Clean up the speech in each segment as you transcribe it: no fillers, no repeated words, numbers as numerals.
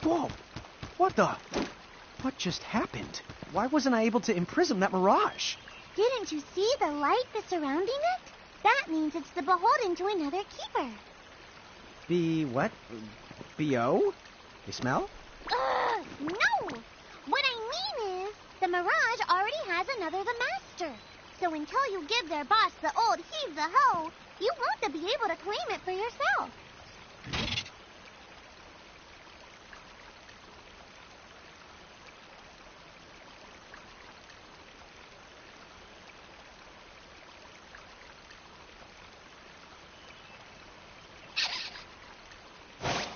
Whoa! What the? What just happened? Why wasn't I able to imprison that mirage? Didn't you see the light that's surrounding it? That means it's the beholden to another keeper. What? B.O.? You smell? No! What I mean is, the mirage already has another the master. So until you give their boss the old heave-the-ho, you won't be able to claim it for yourself.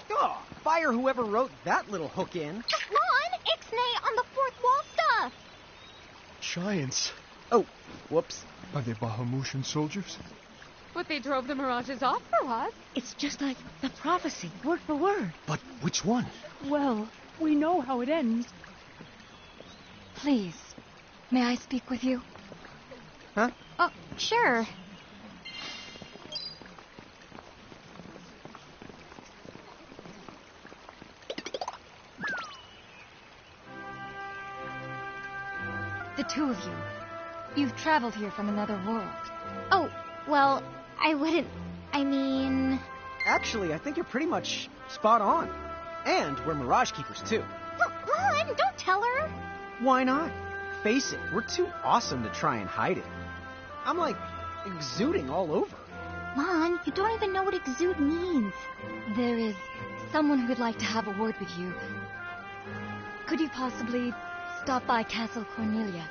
Oh, fire whoever wrote that little hook in. Lon, ixnay on the fourth wall stuff. Giants. Oh, whoops. Are they Bahamutian soldiers? But they drove the mirages off for us. It's just like the prophecy, word for word. But which one? Well, we know how it ends. Please, may I speak with you? Huh? Oh, sure. The two of you. You've traveled here from another world. Oh, well, I wouldn't... I mean... Actually, I think you're pretty much spot on. And we're Mirage Keepers, too. Lon, don't tell her. Why not? Face it, we're too awesome to try and hide it. I'm like exuding all over. Lon, you don't even know what exude means. There is someone who would like to have a word with you. Could you possibly stop by Castle Cornelia?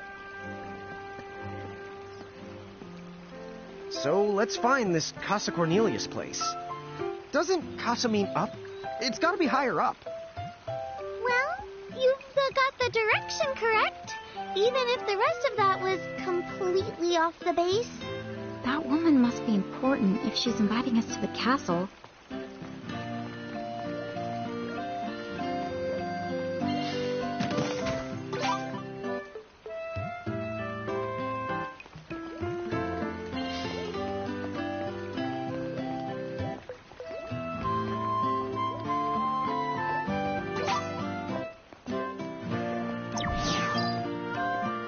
So let's find this Casa Cornelius place. Doesn't Casa mean up? It's gotta be higher up. Well, you've got the direction correct. Even if the rest of that was completely off the base. That woman must be important if she's inviting us to the castle.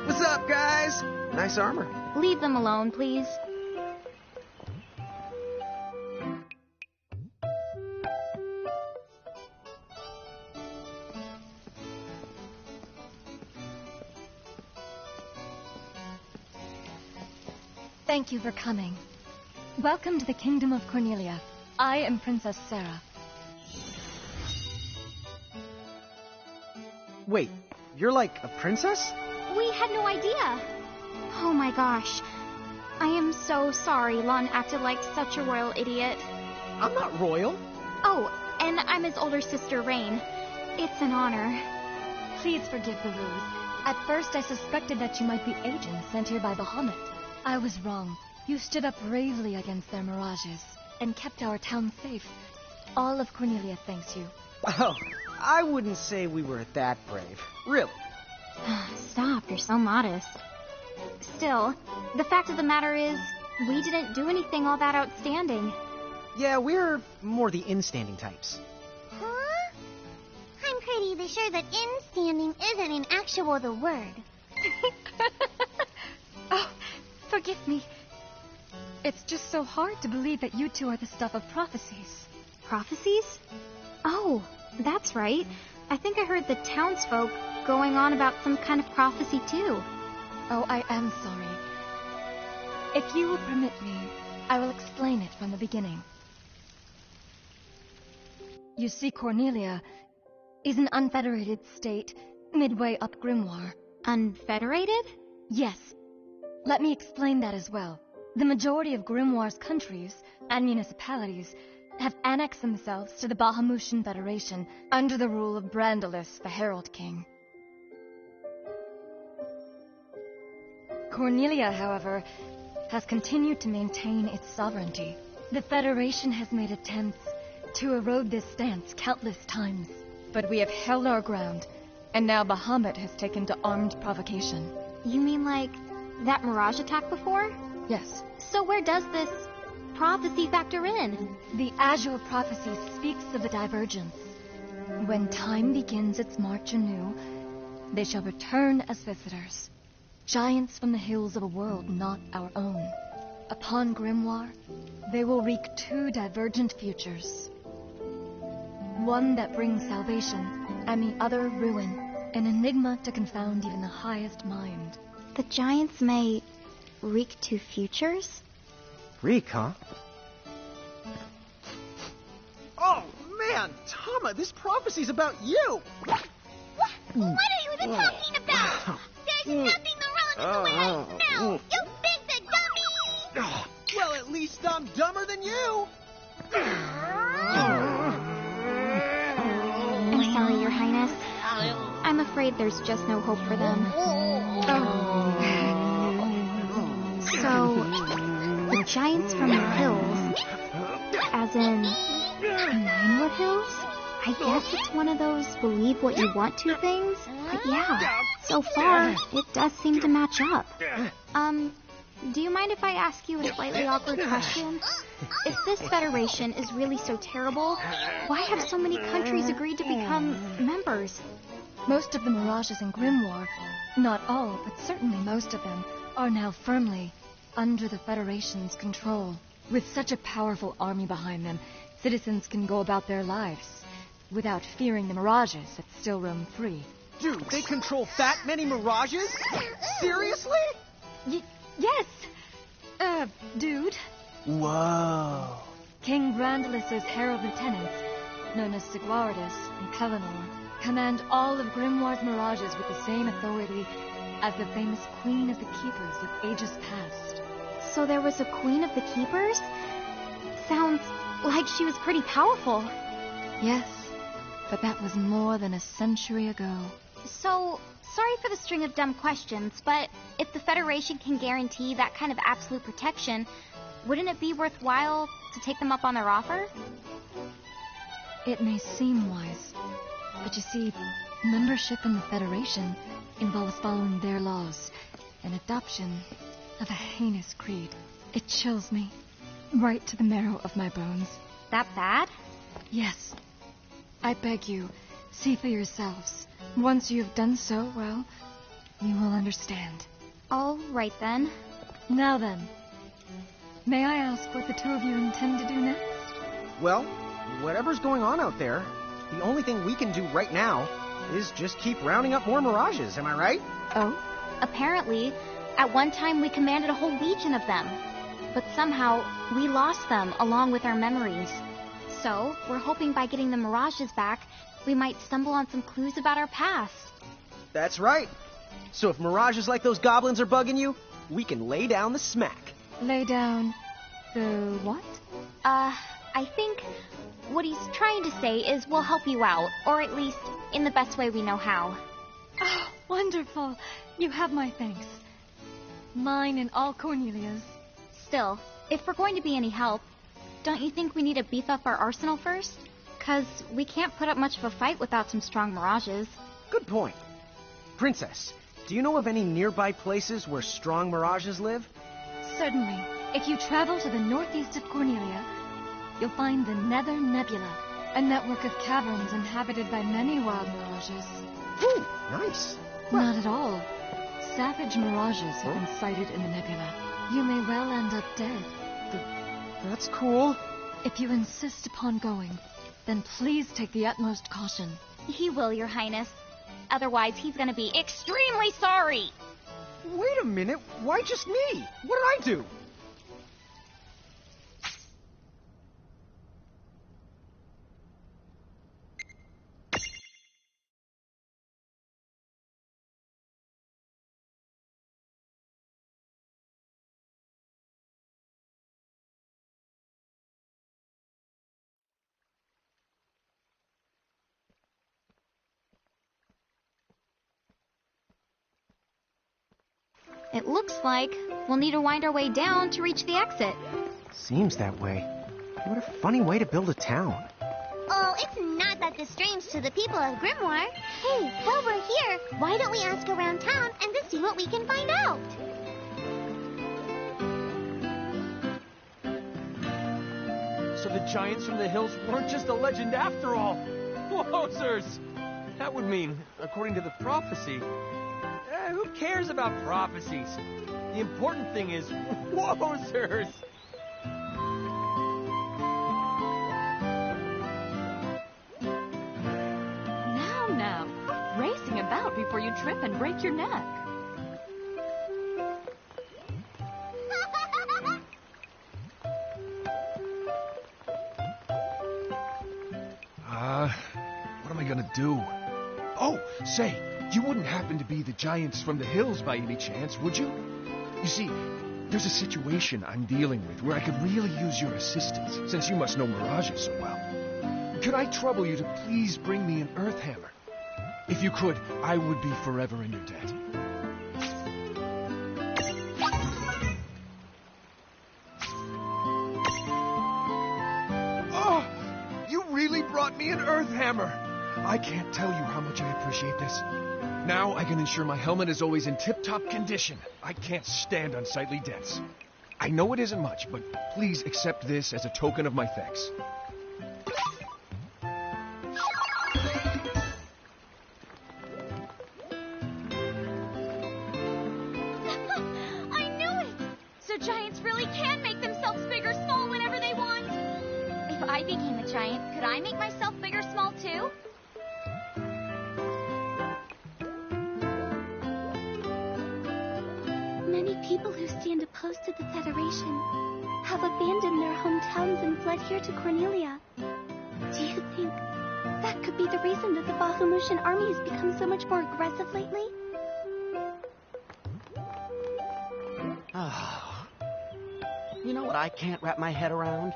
What's up, guys? Nice armor. Leave them alone, please. Thank you for coming. Welcome to the Kingdom of Cornelia. I am Princess Sarah. Wait, you're like a princess? We had no idea. Oh my gosh. I am so sorry Lon acted like such a royal idiot. I'm not royal. Oh, and I'm his older sister, Rain. It's an honor. Please forgive the ruse. At first I suspected that you might be agents sent here by Bahamut. I was wrong. You stood up bravely against their mirages and kept our town safe. All of Cornelia thanks you. Oh, I wouldn't say we were that brave. Really. Stop, you're so modest. Still, the fact of the matter is, we didn't do anything all that outstanding. Yeah, we're more the in-standing types. Huh? I'm pretty sure that in-standing isn't in actual the word. Oh, forgive me. It's just so hard to believe that you two are the stuff of prophecies. Prophecies? Oh, that's right. I think I heard the townsfolk going on about some kind of prophecy too. Oh, I am sorry. If you will permit me, I will explain it from the beginning. You see, Cornelia is an unfederated state midway up Grimoire. Unfederated? Yes. Let me explain that as well. The majority of Grimoire's countries and municipalities have annexed themselves to the Bahamutian Federation under the rule of Brandalus, the Herald King. Cornelia, however, has continued to maintain its sovereignty. The Federation has made attempts to erode this stance countless times, but we have held our ground, and now Bahamut has taken to armed provocation. You mean like that mirage attack before? Yes. So where does this prophecy factor in? The Azure prophecy speaks of the divergence. When time begins its march anew, they shall return as visitors, giants from the hills of a world not our own. Upon Grimoire, they will wreak two divergent futures. One that brings salvation, and the other ruin, an enigma to confound even the highest mind. The giants may wreak two futures? Freak, huh? Oh, man, Tama, this prophecy's about you! What are you even talking about? There's nothing wrong in the way I smell! You big dummy! Well, at least I'm dumber than you! I'm sorry, Your Highness. I'm afraid there's just no hope for them. So, the giants from the hills, as in Ninewood Hills? I guess it's one of those believe what you want to things. But yeah, so far, it does seem to match up. Do you mind if I ask you a slightly awkward question? If this federation is really so terrible, why have so many countries agreed to become members? Most of the Mirages in Grimoire, not all, but certainly most of them, are now firmly under the Federation's control. With such a powerful army behind them, citizens can go about their lives without fearing the Mirages that still roam free. Dude, they control that many Mirages? Seriously? Yes! Dude. Whoa. King Brandelis's herald lieutenants, known as Sigwardus and Pelennor, command all of Grimoire's Mirages with the same authority as the famous Queen of the Keepers of ages past. So there was a Queen of the Keepers? Sounds like she was pretty powerful. Yes, but that was more than a century ago. So, sorry for the string of dumb questions, but if the Federation can guarantee that kind of absolute protection, wouldn't it be worthwhile to take them up on their offer? It may seem wise, but you see, membership in the Federation involves following their laws, and adoption of a heinous creed. It chills me, right to the marrow of my bones. That bad? Yes. I beg you, see for yourselves. Once you have done so, well, you will understand. All right, then. Now then, may I ask what the two of you intend to do next? Well, whatever's going on out there, the only thing we can do right now is just keep rounding up more Mirages, am I right? Oh? Apparently, at one time we commanded a whole legion of them. But somehow, we lost them along with our memories. So, we're hoping by getting the Mirages back, we might stumble on some clues about our past. That's right. So if Mirages like those goblins are bugging you, we can lay down the smack. Lay down the what? I think what he's trying to say is we'll help you out, or at least in the best way we know how. Oh, wonderful. You have my thanks. Mine and all Cornelia's. Still, if we're going to be any help, don't you think we need to beef up our arsenal first? 'Cause we can't put up much of a fight without some strong Mirages. Good point. Princess, do you know of any nearby places where strong Mirages live? Certainly. If you travel to the northeast of Cornelia, you'll find the Nether Nebula, a network of caverns inhabited by many wild Mirages. Ooh, nice. Not at all. Savage Mirages have been sighted in the nebula. You may well end up dead. That's cool. If you insist upon going, then please take the utmost caution. He will, Your Highness. Otherwise, he's gonna be extremely sorry. Wait a minute, why just me? What did I do? It looks like we'll need to wind our way down to reach the exit. Seems that way. What a funny way to build a town. Oh, it's not that strange to the people of Grimoire. Hey, while we're here, why don't we ask around town and to see what we can find out? So the giants from the hills weren't just a legend after all. Wowzers! That would mean, according to the prophecy, who cares about prophecies? The important thing is wowzers! Now, racing about before you trip and break your neck. What am I gonna do? Oh, say, you wouldn't happen to be the giants from the hills by any chance, would you? You see, there's a situation I'm dealing with where I could really use your assistance, since you must know mirages so well. Could I trouble you to please bring me an earth hammer? If you could, I would be forever in your debt. Oh, you really brought me an earth hammer! I can't tell you how much I appreciate this. Now I can ensure my helmet is always in tip-top condition. I can't stand unsightly dents. I know it isn't much, but please accept this as a token of my thanks. I knew it! So giants really can make themselves big or small whenever they want. If I became a giant, could I make myself big or small too? Many people who stand opposed to the Federation have abandoned their hometowns and fled here to Cornelia. Do you think that could be the reason that the Bahamutian army has become so much more aggressive lately? You know what I can't wrap my head around?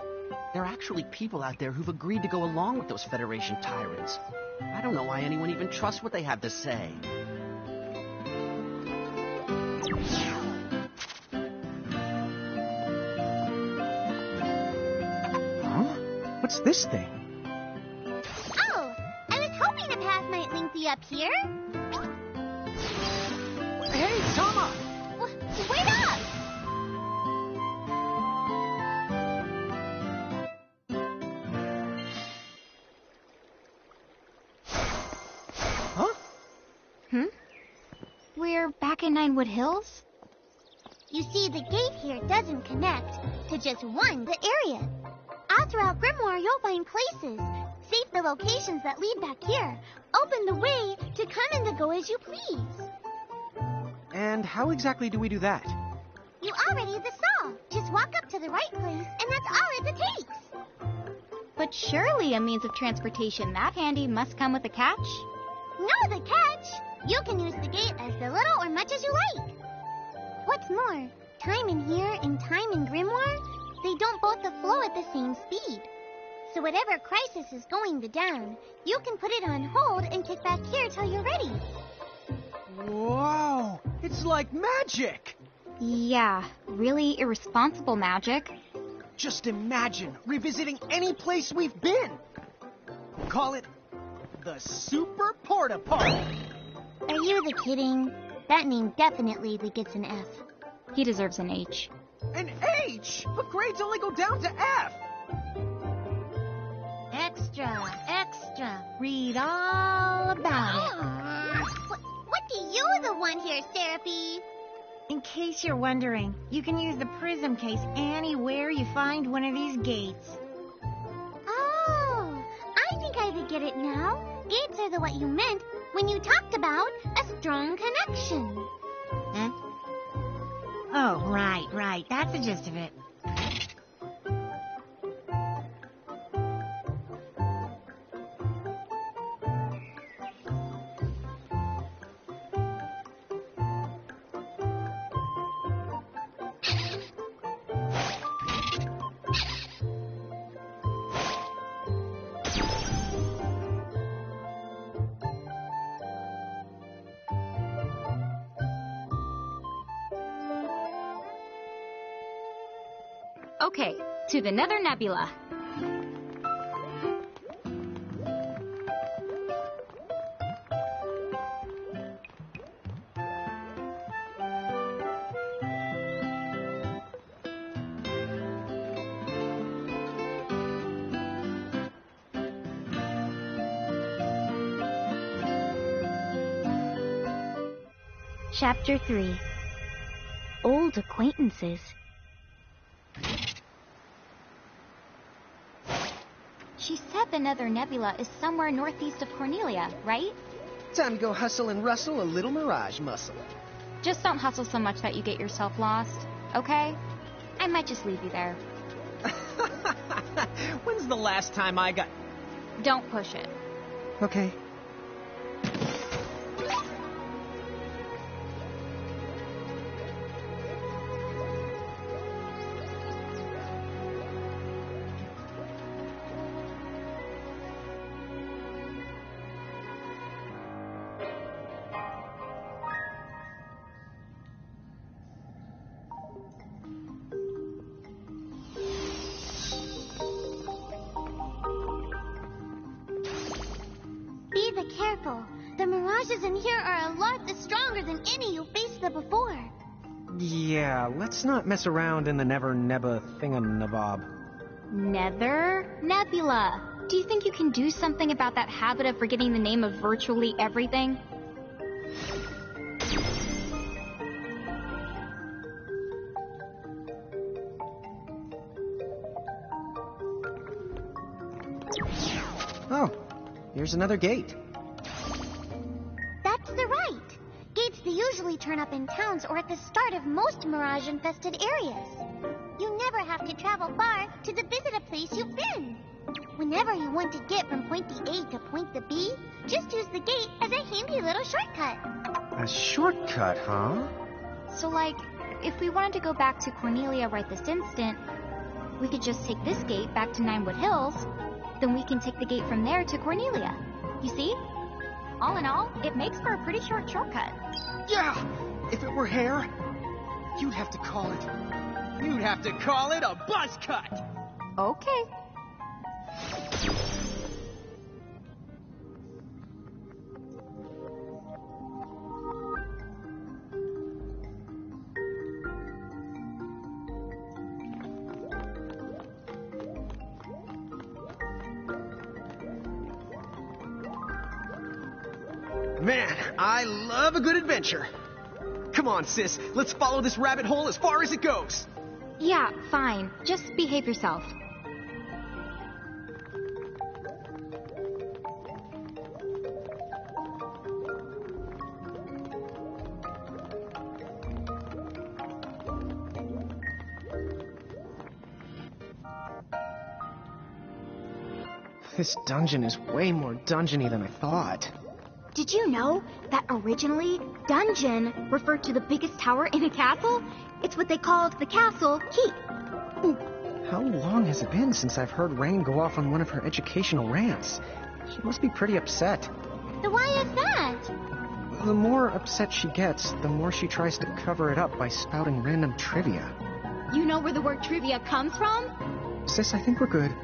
There are actually people out there who've agreed to go along with those Federation tyrants. I don't know why anyone even trusts what they have to say. Huh? What's this thing? Oh, I was hoping a path might link me up here. Hey, Tama! Wait up! Huh? We're back in Ninewood Hills? You see, the gate here doesn't connect to just one area. All throughout Grimoire, you'll find places. Save the locations that lead back here. Open the way to come and to go as you please. And how exactly do we do that? You already saw. Just walk up to the right place, and that's all it takes. But surely a means of transportation that handy must come with a catch? No, the catch. You can use the gate as little or much as you like. What's more, time in here and time in Grimoire, they don't both flow at the same speed. So whatever crisis is going down, you can put it on hold and kick back here till you're ready. Whoa! It's like magic! Yeah, really irresponsible magic. Just imagine revisiting any place we've been. Call it the Super Porta Park. Are you kidding? That name definitely gets an F. He deserves an H. An H? But grades only go down to F. Extra. Read all about it. What do you want here, Seraphie? In case you're wondering, you can use the prism case anywhere you find one of these gates. Oh, I think I get it now. Gates are what you meant when you talked about a strong connection. Huh? Oh, right. That's the gist of it. Okay, to the Nether Nebula. Chapter 3. Old Acquaintances. She said the Nether Nebula is somewhere northeast of Cornelia, right? Time to go hustle and rustle a little mirage muscle. Just don't hustle so much that you get yourself lost, okay? I might just leave you there. When's the last time I got... Don't push it. Okay. Be careful. The mirages in here are a lot stronger than any you faced before. Yeah, let's not mess around in the Never Nebba thingamabob. Nether Nebula. Do you think you can do something about that habit of forgetting the name of virtually everything? Oh, here's another gate. That's the right. Gates they usually turn up in towns or at the start of most mirage-infested areas. You never have to travel far to visit a place you've been. Whenever you want to get from point A to point B, just use the gate as a handy little shortcut. A shortcut, huh? So, like, if we wanted to go back to Cornelia right this instant, we could just take this gate back to Ninewood Hills, then we can take the gate from there to Cornelia. You see? All in all, it makes for a pretty short shortcut. Yeah! If it were hair, you'd have to call it... You'd have to call it a buzz cut! Okay. Man, I love a good adventure. Come on, sis, let's follow this rabbit hole as far as it goes. Yeah, fine. Just behave yourself. This dungeon is way more dungeony than I thought. Did you know that originally, dungeon referred to the biggest tower in a castle? It's what they called the castle keep. How long has it been since I've heard Rain go off on one of her educational rants? She must be pretty upset. So why is that? The more upset she gets, the more she tries to cover it up by spouting random trivia. You know where the word trivia comes from? Sis, I think we're good.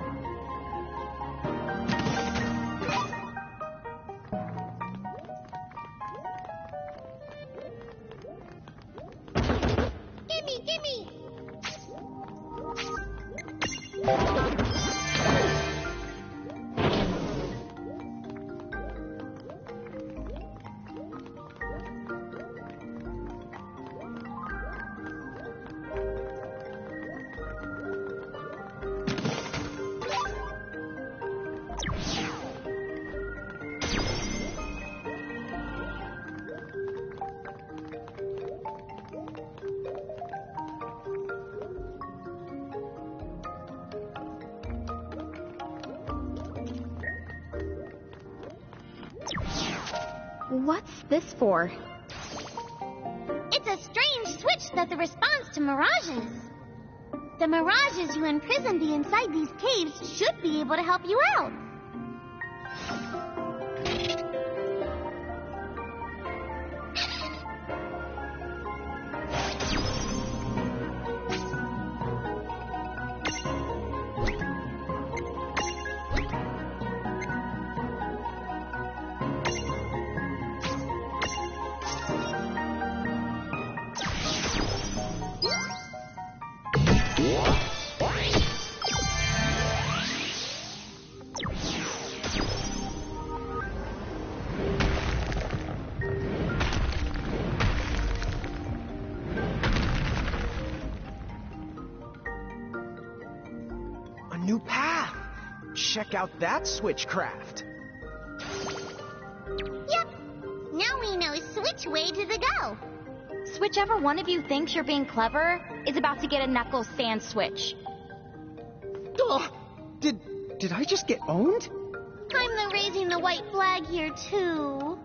What's this for? It's a strange switch that's a response to mirages. The mirages you imprisoned inside these caves should be able to help you out. check out that switchcraft. Yep. Now we know which way to the go. Whichever one of you thinks you're being clever is about to get a knuckle sand switch. Ugh, did I just get owned? I'm the raising the white flag here, too.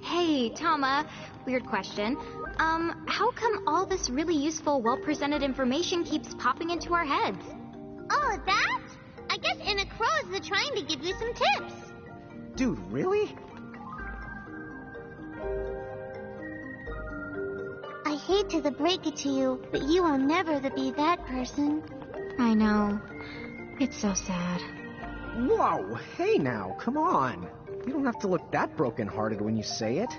Hey, Tama, weird question. How come all this really useful, well-presented information keeps popping into our heads? Oh, that? I guess Inna Crow is trying to give you some tips. Dude, really? I hate to break it to you, but you will never be that person. I know. It's so sad. Whoa, hey now, come on. You don't have to look that broken-hearted when you say it.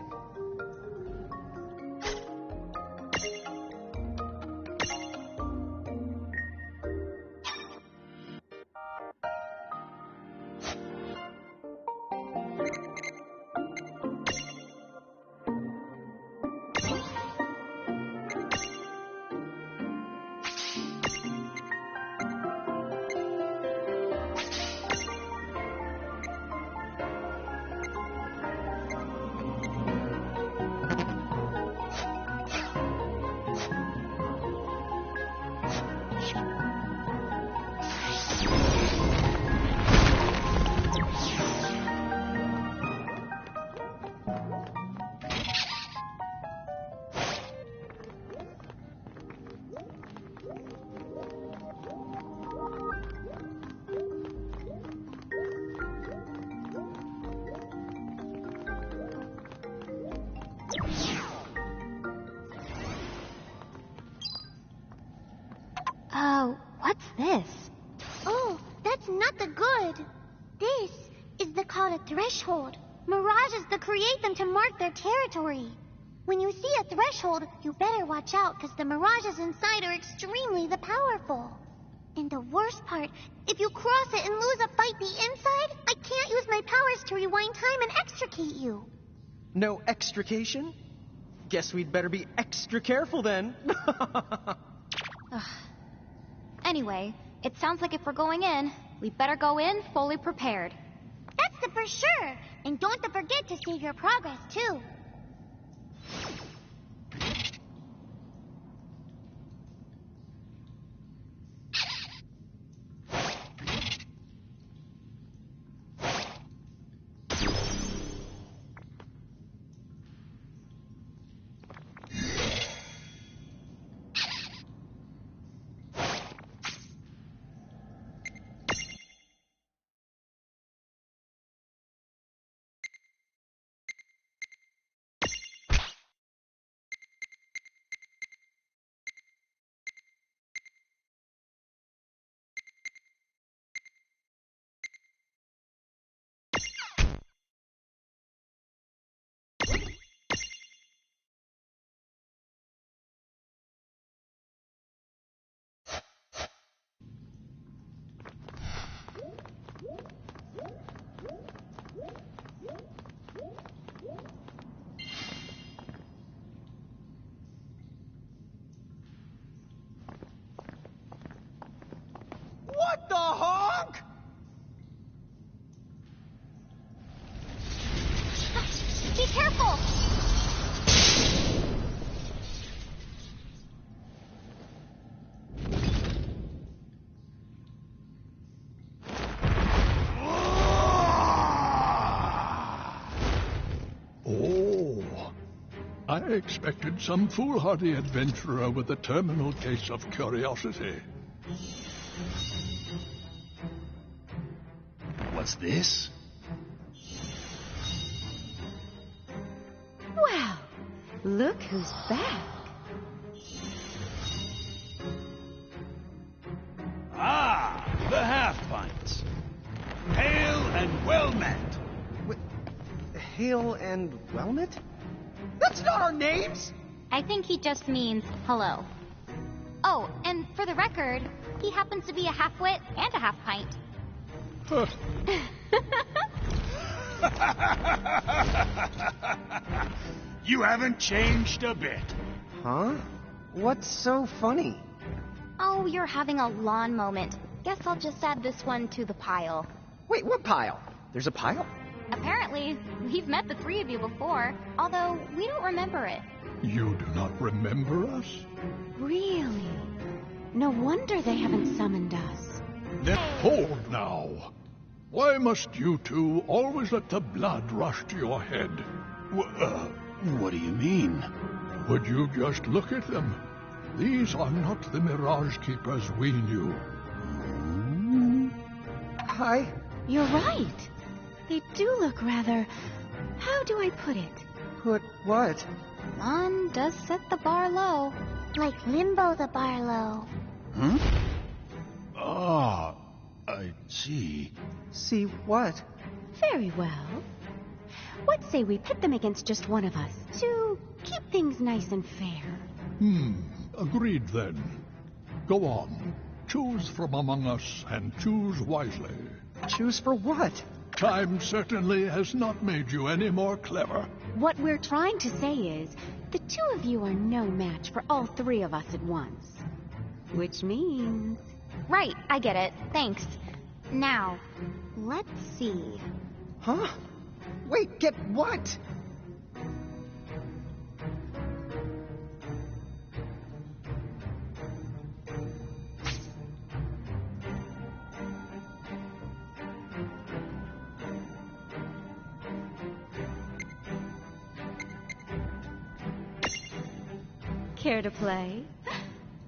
Oh, what's this? Oh, that's not the good. This is called a threshold. Mirages that create them to mark their territory. When you see a threshold, you better watch out because the mirages inside are extremely powerful. And the worst part, if you cross it and lose a fight the inside, I can't use my powers to rewind time and extricate you. No extrication? Guess we'd better be extra careful then. Anyway, it sounds like if we're going in, we better go in fully prepared. That's for sure. And don't forget to save your progress, too. What the honk? Be careful! Oh, I expected some foolhardy adventurer with a terminal case of curiosity. What's this? Well, look who's back. Ah, the half-pints. Hail and well met. Hail and well met? That's not our names! I think he just means hello. Oh, and for the record, he happens to be a half-wit and a half-pint. You haven't changed a bit. Huh? What's so funny? Oh, you're having a lawn moment. Guess I'll just add this one to the pile. Wait, what pile? There's a pile? Apparently, we've met the three of you before, although we don't remember it. You do not remember us? Really? No wonder they haven't summoned us. Then hold now. Why must you two always let the blood rush to your head? What do you mean? Would you just look at them? These are not the Mirage Keepers we knew. Hi. You're right. They do look rather... How do I put it? Put what? Lon does set the bar low. Like Limbo the bar low. Huh? Ah, I see. See what? Very well. What say we pit them against just one of us, to keep things nice and fair? Agreed then. Go on. Choose from among us and choose wisely. Choose for what? Time certainly has not made you any more clever. What we're trying to say is, the two of you are no match for all three of us at once. Which means... Right, I get it. Thanks. Now, let's see. Huh? Wait, get what? Care to play?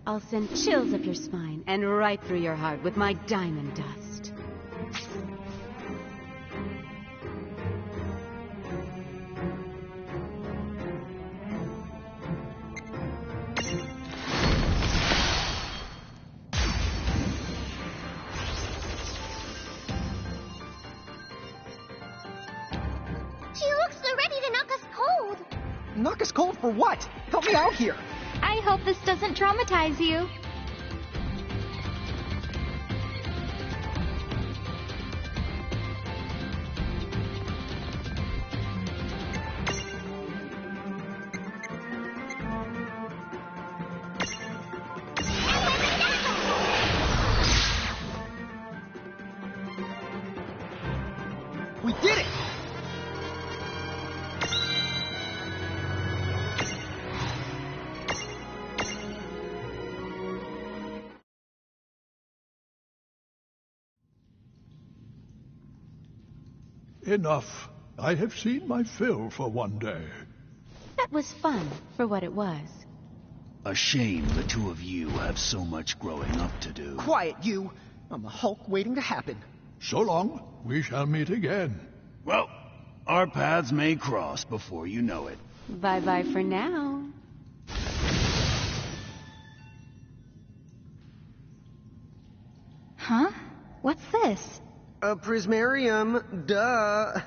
I'll send chills up your spine and right through your heart with my diamond dust. She looks so ready to knock us cold. Knock us cold for what? Help me out here. I hope this doesn't traumatize you. We did it! Enough. I have seen my fill for one day. That was fun, for what it was. A shame the two of you have so much growing up to do. Quiet, you! I'm a Hulk waiting to happen. So long. We shall meet again. Well, our paths may cross before you know it. Bye-bye for now. Huh? What's this? A prismarium, duh.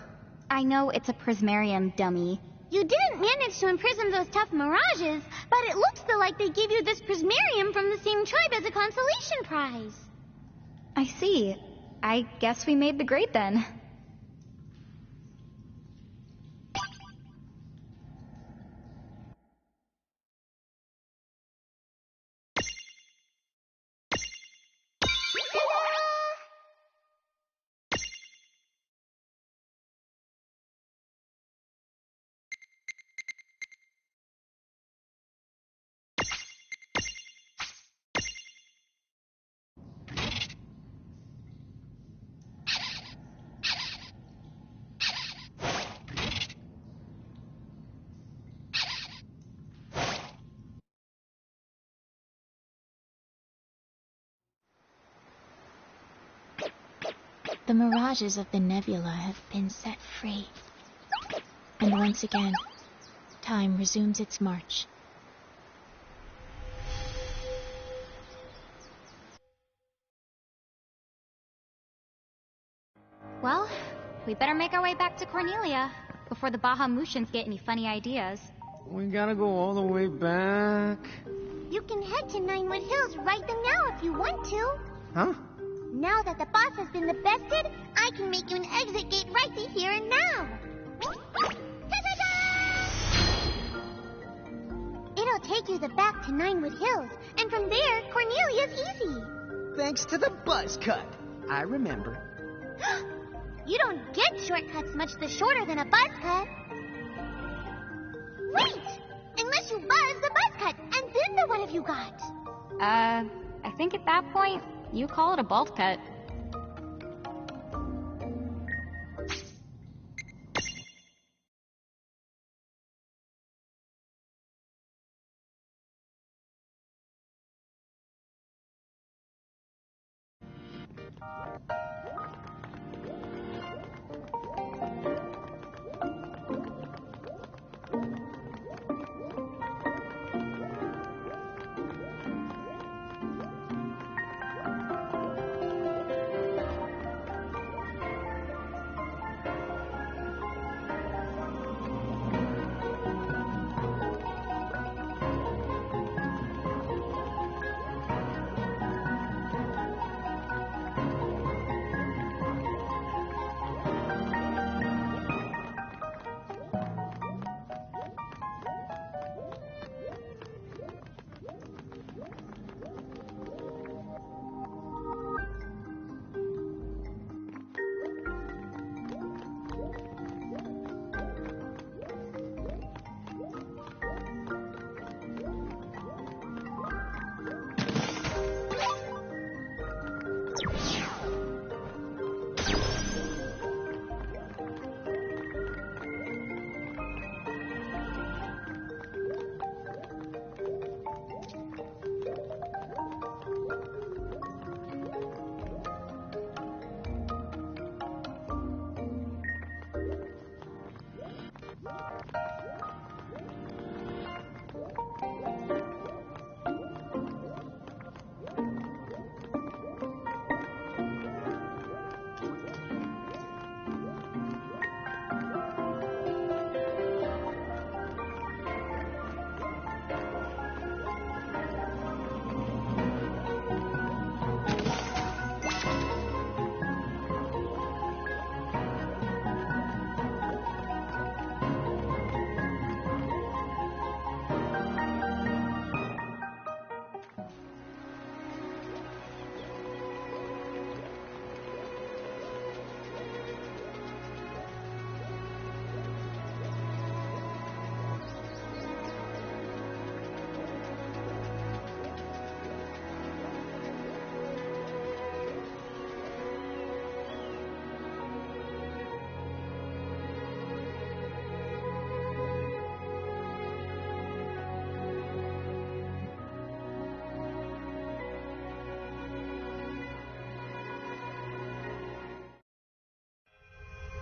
I know it's a prismarium, dummy. You didn't manage to imprison those tough mirages, but it looks though like they gave you this prismarium from the same tribe as a consolation prize. I see. I guess we made the grade then. The mirages of the nebula have been set free. And once again, time resumes its march. Well, we better make our way back to Cornelia before the Bahamutians get any funny ideas. We gotta go all the way back. You can head to Ninewood Hills right now if you want to. Huh? Now that the boss has been the bested, I can make you an exit gate right here and now. It'll take you back to Ninewood Hills, and from there, Cornelia's easy. Thanks to the buzz cut. I remember. You don't get shortcuts much the shorter than a buzz cut. Wait! Unless you buzz the buzz cut, and then the one have you got? I think at that point, you call it a bolt cut.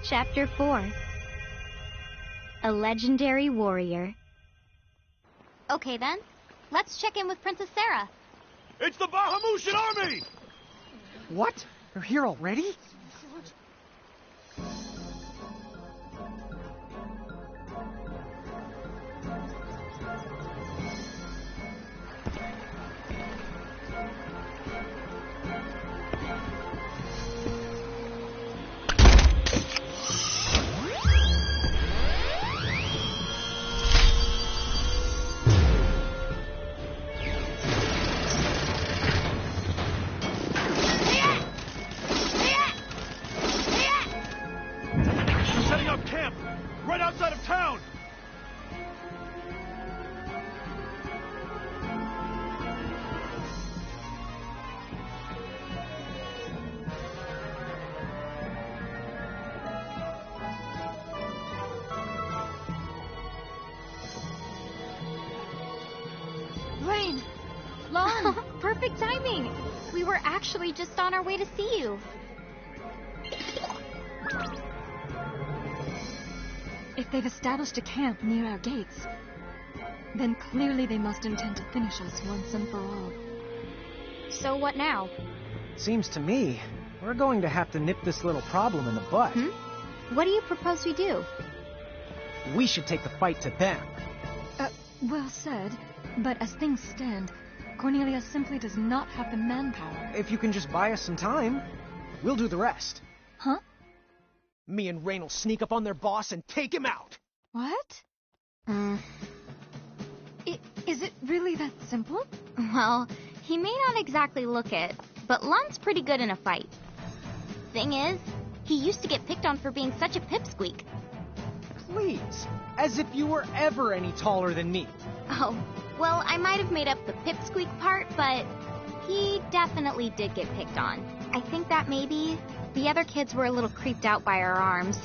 Chapter 4. A Legendary Warrior. Okay then, let's check in with Princess Sarah. It's the Bahamutian army! What? They're here already? Rain! Lon! Perfect timing! We were actually just on our way to see you. If they've established a camp near our gates, then clearly they must intend to finish us once and for all. So what now? Seems to me we're going to have to nip this little problem in the bud. What do you propose we do? We should take the fight to them. Well said, but as things stand, Cornelia simply does not have the manpower. If you can just buy us some time, we'll do the rest. Huh? Me and Rain will sneak up on their boss and take him out. What? Is it really that simple? Well, he may not exactly look it, but Lun's pretty good in a fight. Thing is, he used to get picked on for being such a pipsqueak. Please, as if you were ever any taller than me. Oh, well, I might have made up the pipsqueak part, but he definitely did get picked on. I think that maybe the other kids were a little creeped out by our arms.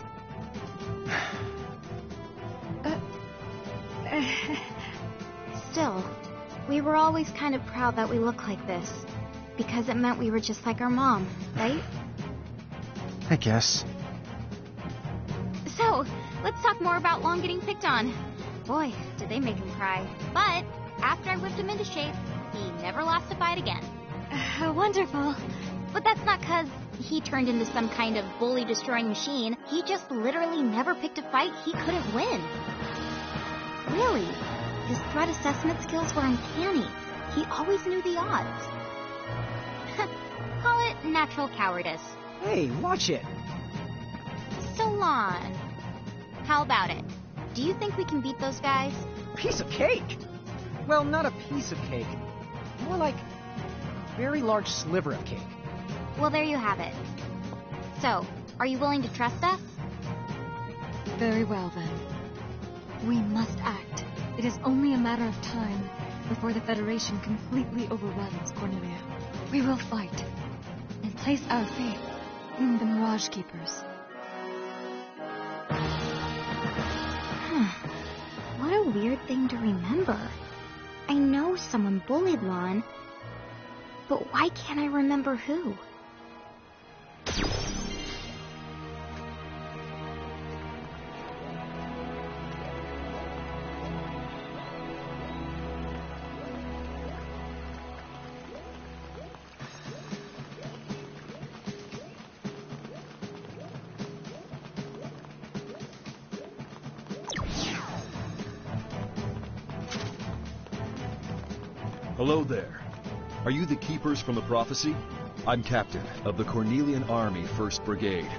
Still, we were always kind of proud that we look like this, because it meant we were just like our mom, right? I guess. So, let's talk more about Lon getting picked on. Boy, did they make him cry. But after I whipped him into shape, he never lost a fight again. Wonderful. But that's not 'cause he turned into some kind of bully-destroying machine. He just literally never picked a fight he couldn't win. Really, his threat assessment skills were uncanny. He always knew the odds. Call it natural cowardice. Hey, watch it. So, Lon, how about it? Do you think we can beat those guys? Piece of cake? Well, not a piece of cake. More like a very large sliver of cake. Well, there you have it. So, are you willing to trust us? Very well, then. We must act. It is only a matter of time before the Federation completely overruns Cornelia. We will fight and place our faith in the Mirage Keepers. What a weird thing to remember. I know someone bullied Lon, but why can't I remember who? Hello there. Are you the keepers from the prophecy? I'm captain of the Cornelian Army 1st Brigade.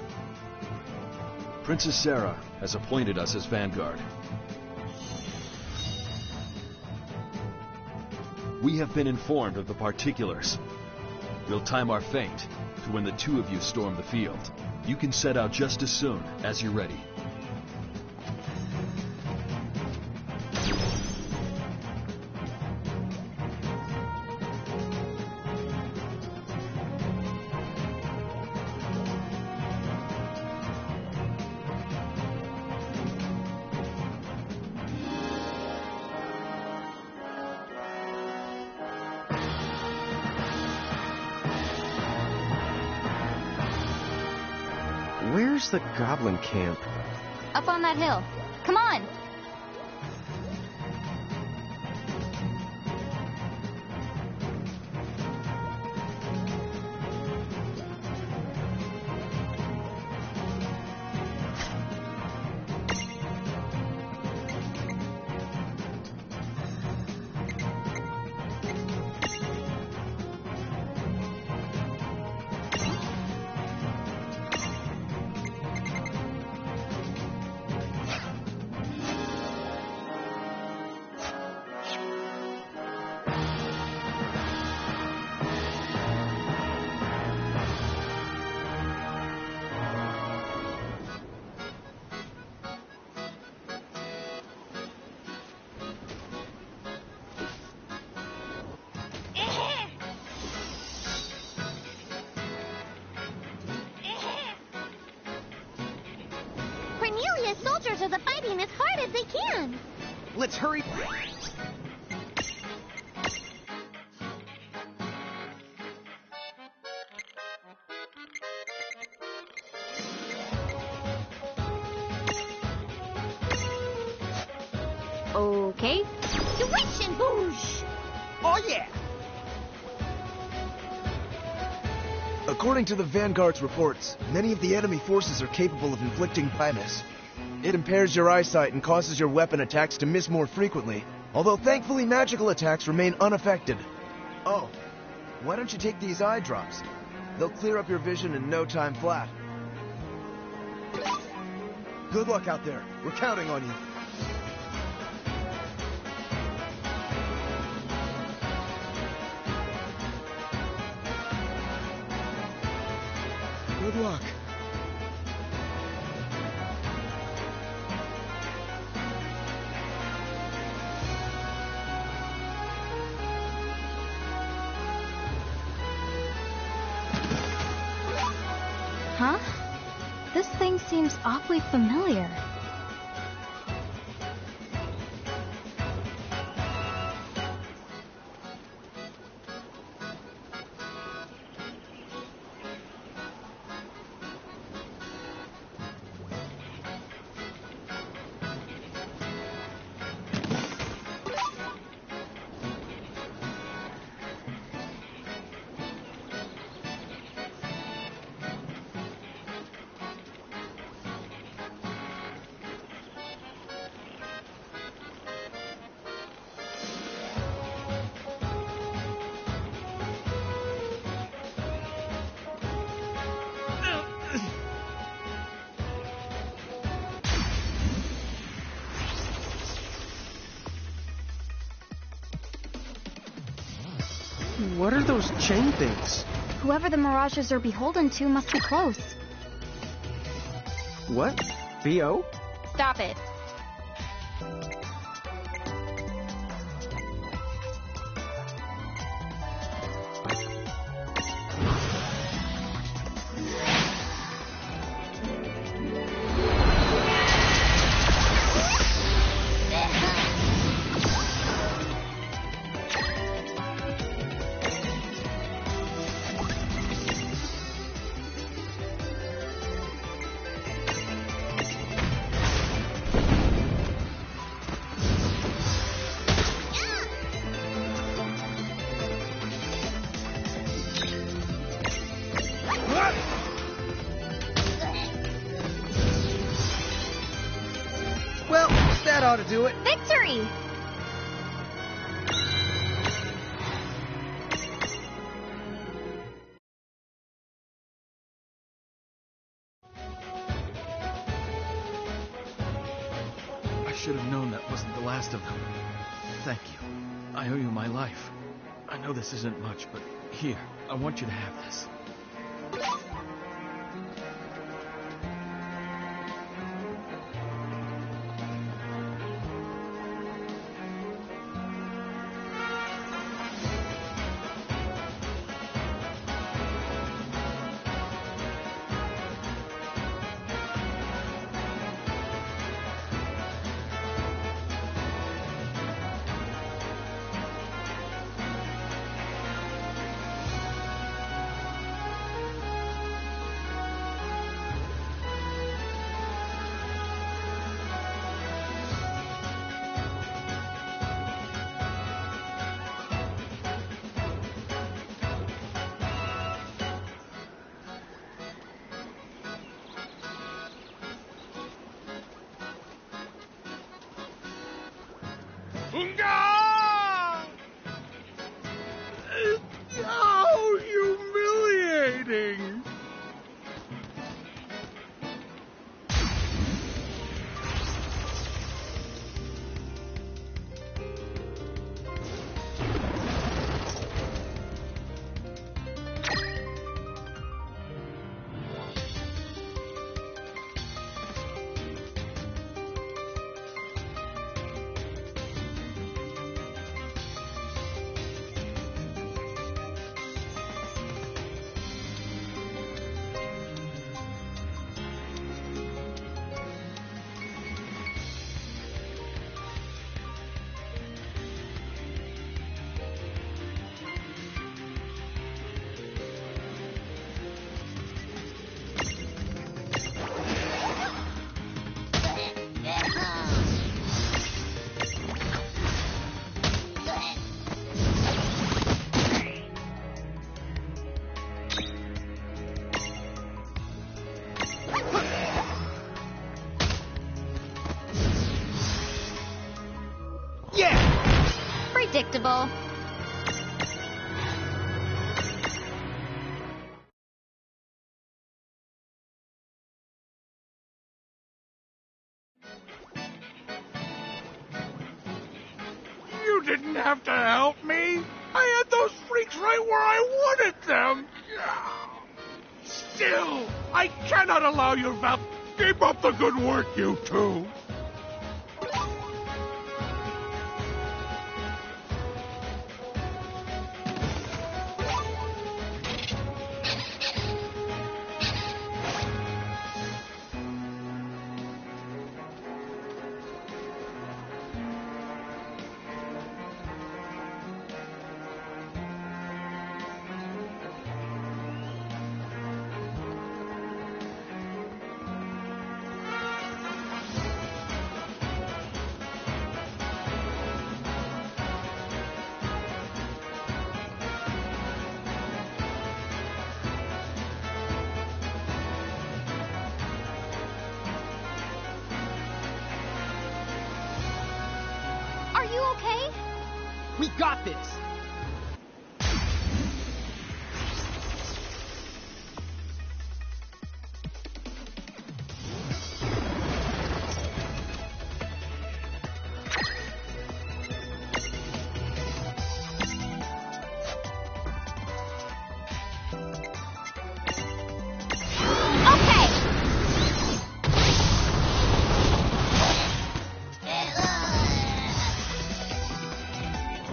Princess Sarah has appointed us as vanguard. We have been informed of the particulars. We'll time our feint to when the two of you storm the field. You can set out just as soon as you're ready. Where's the goblin camp? Up on that hill. Come on! Cornelia's soldiers are fighting as hard as they can. Let's hurry. Okay. Tuition boosh! Oh, yeah! According to the Vanguard's reports, many of the enemy forces are capable of inflicting blindness. It impairs your eyesight and causes your weapon attacks to miss more frequently, although thankfully magical attacks remain unaffected. Oh, why don't you take these eye drops? They'll clear up your vision in no time flat. Good luck out there. We're counting on you. Good luck. Huh? This thing seems awfully familiar. What are those chain things? Whoever the mirages are beholden to must be close. What? B.O.? Stop it. Well, that ought to do it. Victory! I should have known that wasn't the last of them. Thank you. I owe you my life. I know this isn't much, but here, I want you to have this. How humiliating! Yeah! Predictable. You didn't have to help me. I had those freaks right where I wanted them. Still, I cannot allow your Val. Keep up the good work, you two. Are you okay? We got this!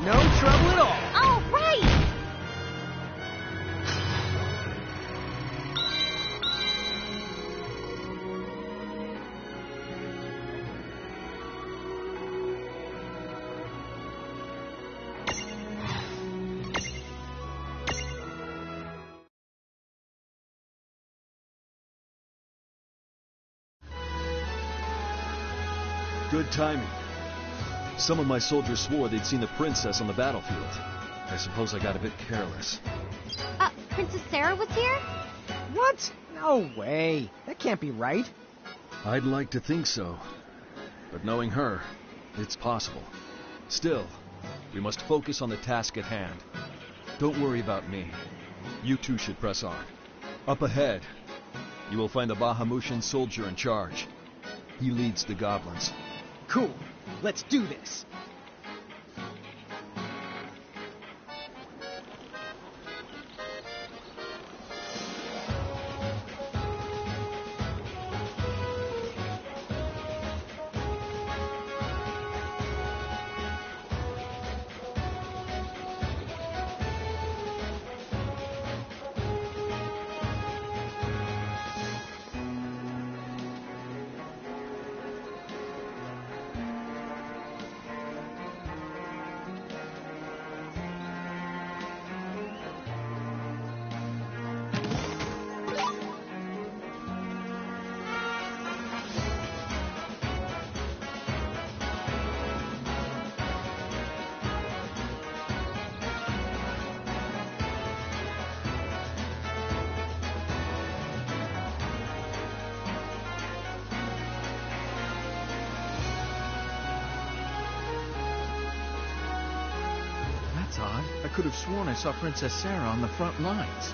No trouble at all. All right! Good timing. Some of my soldiers swore they'd seen the princess on the battlefield. I suppose I got a bit careless. Princess Sarah was here? What? No way. That can't be right. I'd like to think so. But knowing her, it's possible. Still, we must focus on the task at hand. Don't worry about me. You two should press on. Up ahead, you will find the Bahamutian soldier in charge. He leads the goblins. Cool. Let's do this. That's odd. I could have sworn I saw Princess Sarah on the front lines.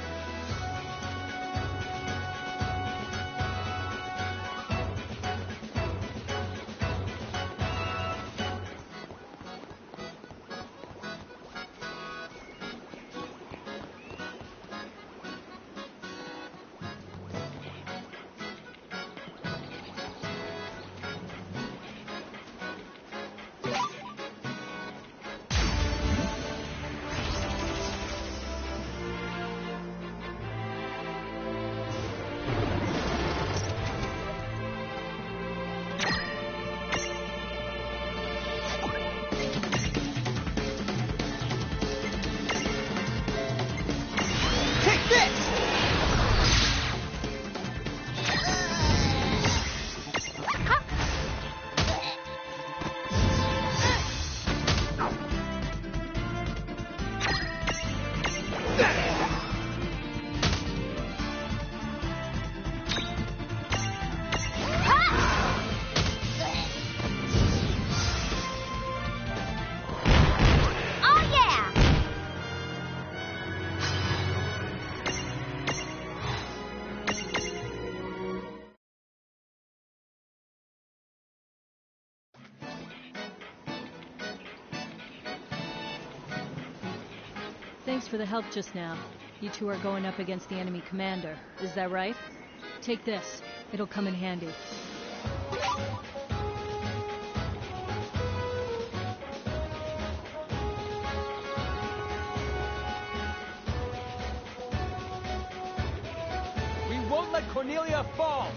Thanks for the help just now. You two are going up against the enemy commander. Is that right? Take this. It'll come in handy. We won't let Cornelia fall!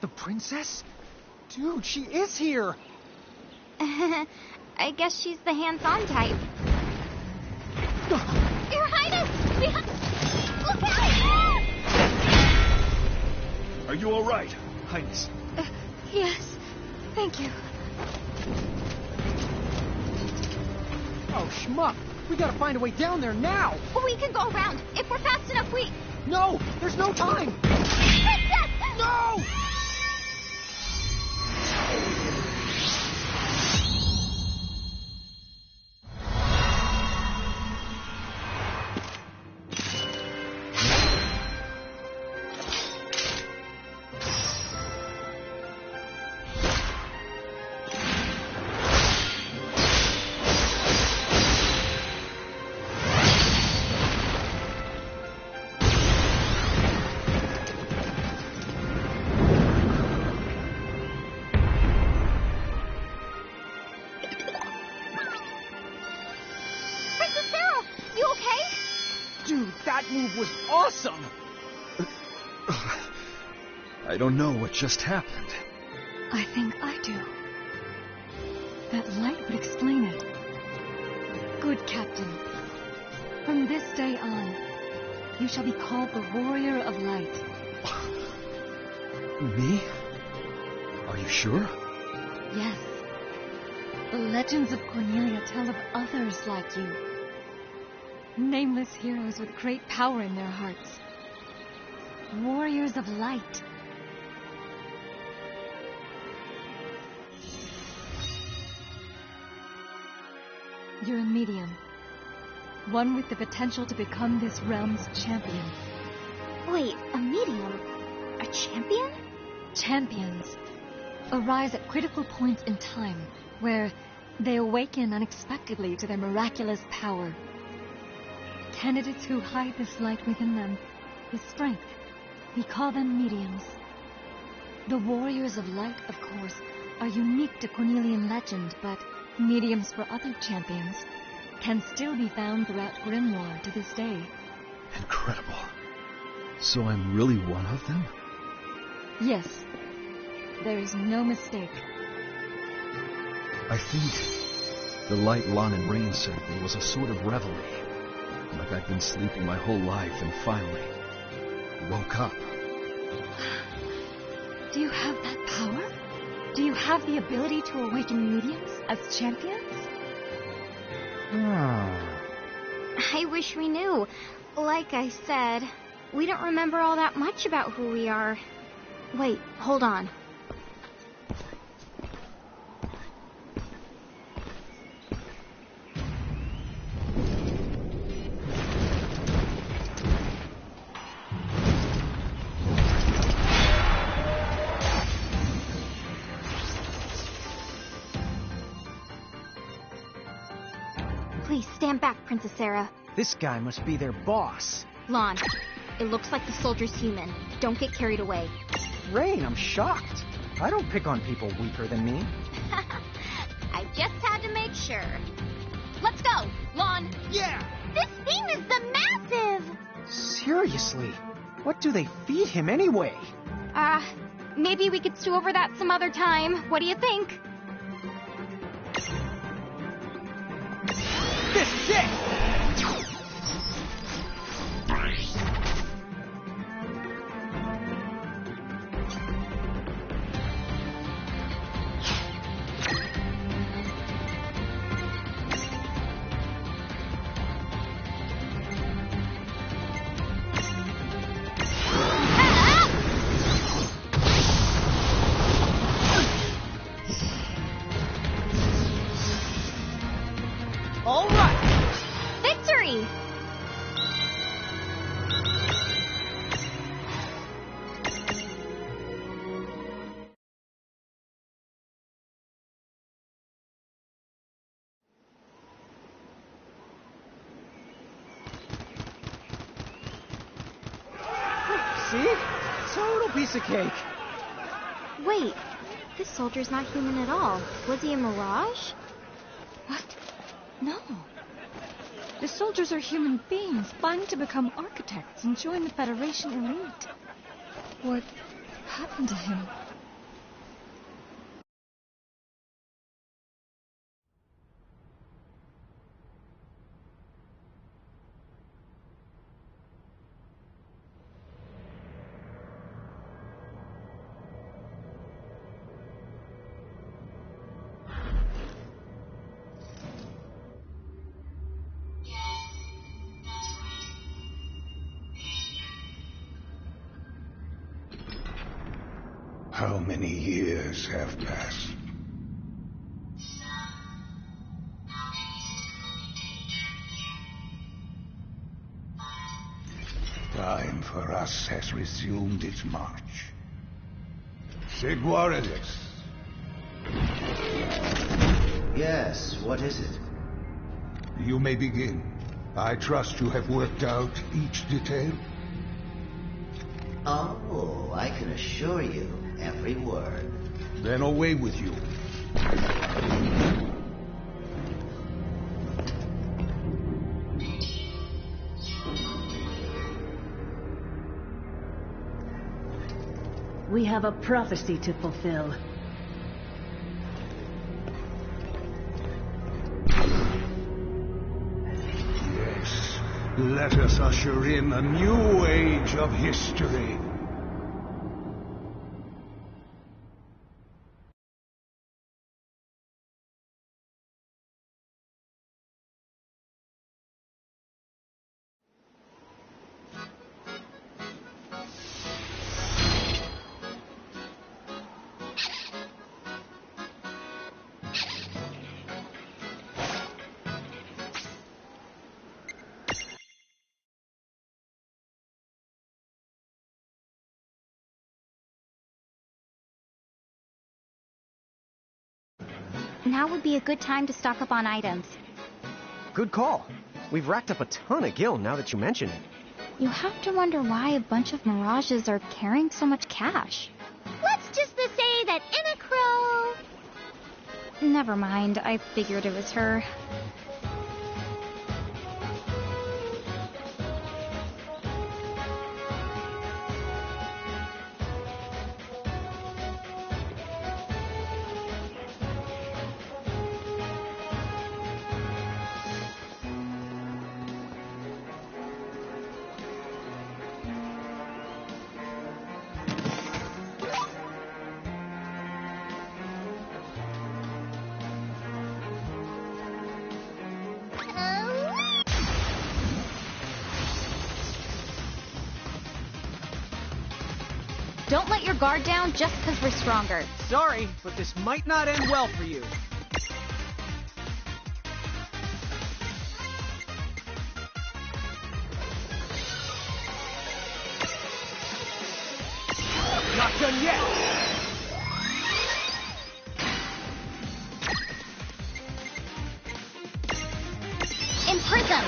The princess? Dude, she is here! I guess she's the hands-on type. Your Highness! Look out! Are you all right, Highness? Yes, thank you. Oh, schmuck! We gotta find a way down there now! We can go around. If we're fast enough, we... No! There's no time! Princess! No! That move was awesome! I don't know what just happened. I think I do. That light would explain it. Good Captain. From this day on, you shall be called the Warrior of Light. Me? Are you sure? Yes. The legends of Cornelia tell of others like you. Nameless heroes with great power in their hearts. Warriors of light. You're a medium. One with the potential to become this realm's champion. Wait, a medium? A champion? Champions arise at critical points in time where they awaken unexpectedly to their miraculous power. Candidates who hide this light within them with strength, we call them mediums. The Warriors of Light, of course, are unique to Cornelian legend, but mediums for other champions can still be found throughout Grimoire to this day. Incredible. So I'm really one of them? Yes. There is no mistake. I think the light Lon and Rain sent me was a sort of reveille. Like I'd been sleeping my whole life and finally woke up. Do you have that power? Do you have the ability to awaken mediums as champions? I wish we knew. Like I said, we don't remember all that much about who we are. Wait, hold on. Please stand back, Princess Sarah. This guy must be their boss. Lon, it looks like the soldier's human. Don't get carried away. Rain, I'm shocked. I don't pick on people weaker than me. I just had to make sure. Let's go, Lon. Yeah! This thing is the massive! Seriously, what do they feed him anyway? Maybe we could stew over that some other time. What do you think? This is it! All right! Victory! See? Total piece of cake. Wait, this soldier's not human at all. Was he a mirage? What? No. The soldiers are human beings, planning to become architects and join the Federation elite. What happened to him? How many years have passed? Time for us has resumed its march. Seguaredes. Yes, what is it? You may begin. I trust you have worked out each detail. Oh, I can assure you, every word. Then away with you. We have a prophecy to fulfill. Yes, let us usher in a new age of history. Now would be a good time to stock up on items. Good call. We've racked up a ton of gil now that you mention it. You have to wonder why a bunch of mirages are carrying so much cash. Let's just say that Inacro... Never mind, I figured it was her. Don't let your guard down just because we're stronger. Sorry, but this might not end well for you. Not done yet! Imprison!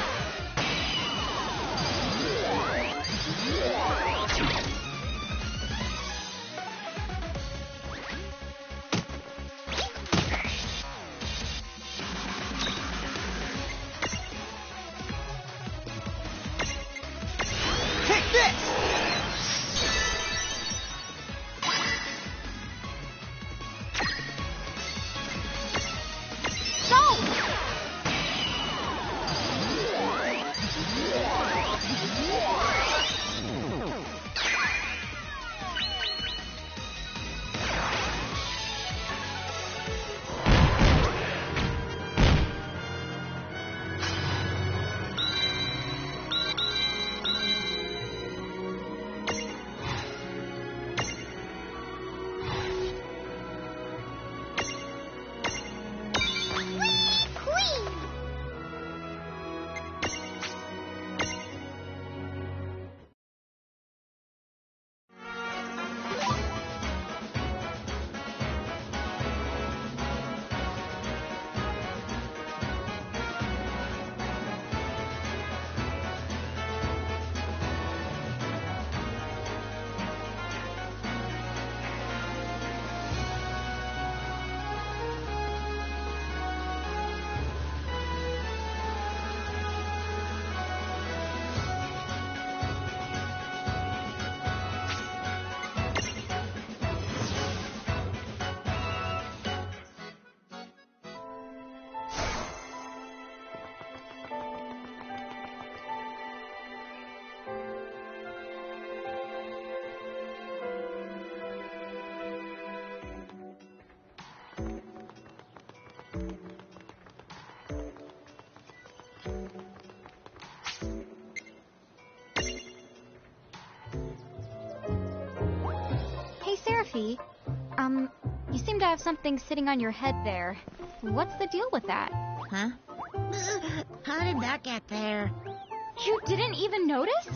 Goofy, you seem to have something sitting on your head there. What's the deal with that? Huh? How did that get there? You didn't even notice?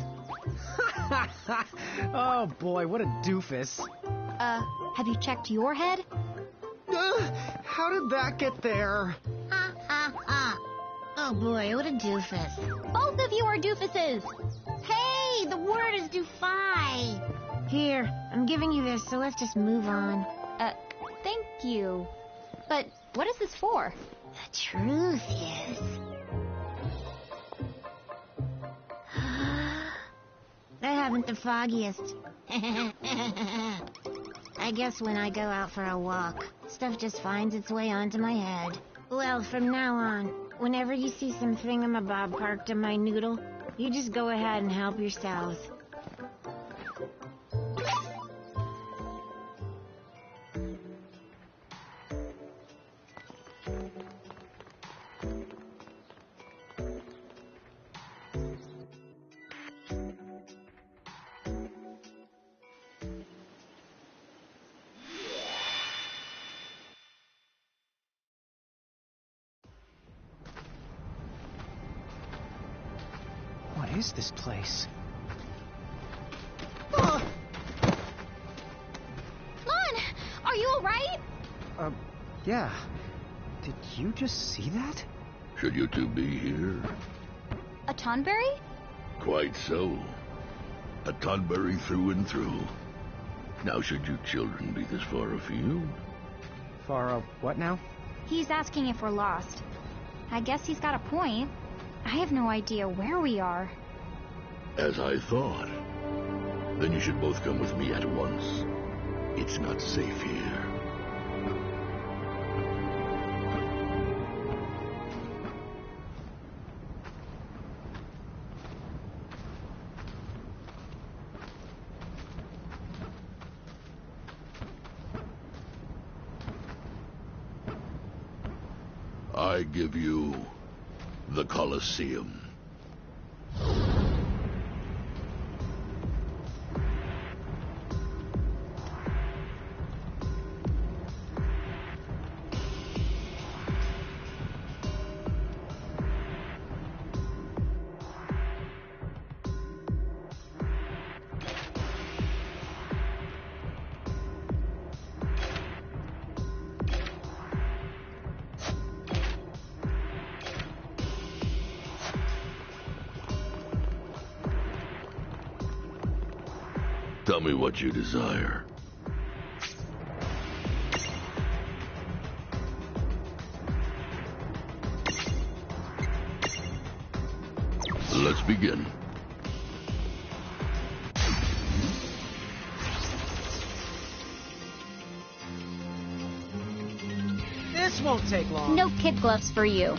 Oh boy, what a doofus. Have you checked your head? How did that get there? Ha ha ha. Oh boy, what a doofus. Both of you are doofuses! Hey, the word is doofy. Here, I'm giving you this, so let's just move on. Thank you. But what is this for? The truth is... I haven't the foggiest. I guess when I go out for a walk, stuff just finds its way onto my head. Well, from now on, whenever you see some thingamabob parked in my noodle, you just go ahead and help yourselves. What is this place? Lon! Are you alright? Yeah. Did you just see that? Should you two be here? A Tonberry? Quite so. A Tonberry through and through. Now should you children be this far afield? Far what now? He's asking if we're lost. I guess he's got a point. I have no idea where we are. As I thought. Then you should both come with me at once. It's not safe here. I give you the Colosseum. Tell me what you desire. Let's begin. This won't take long. No kid gloves for you.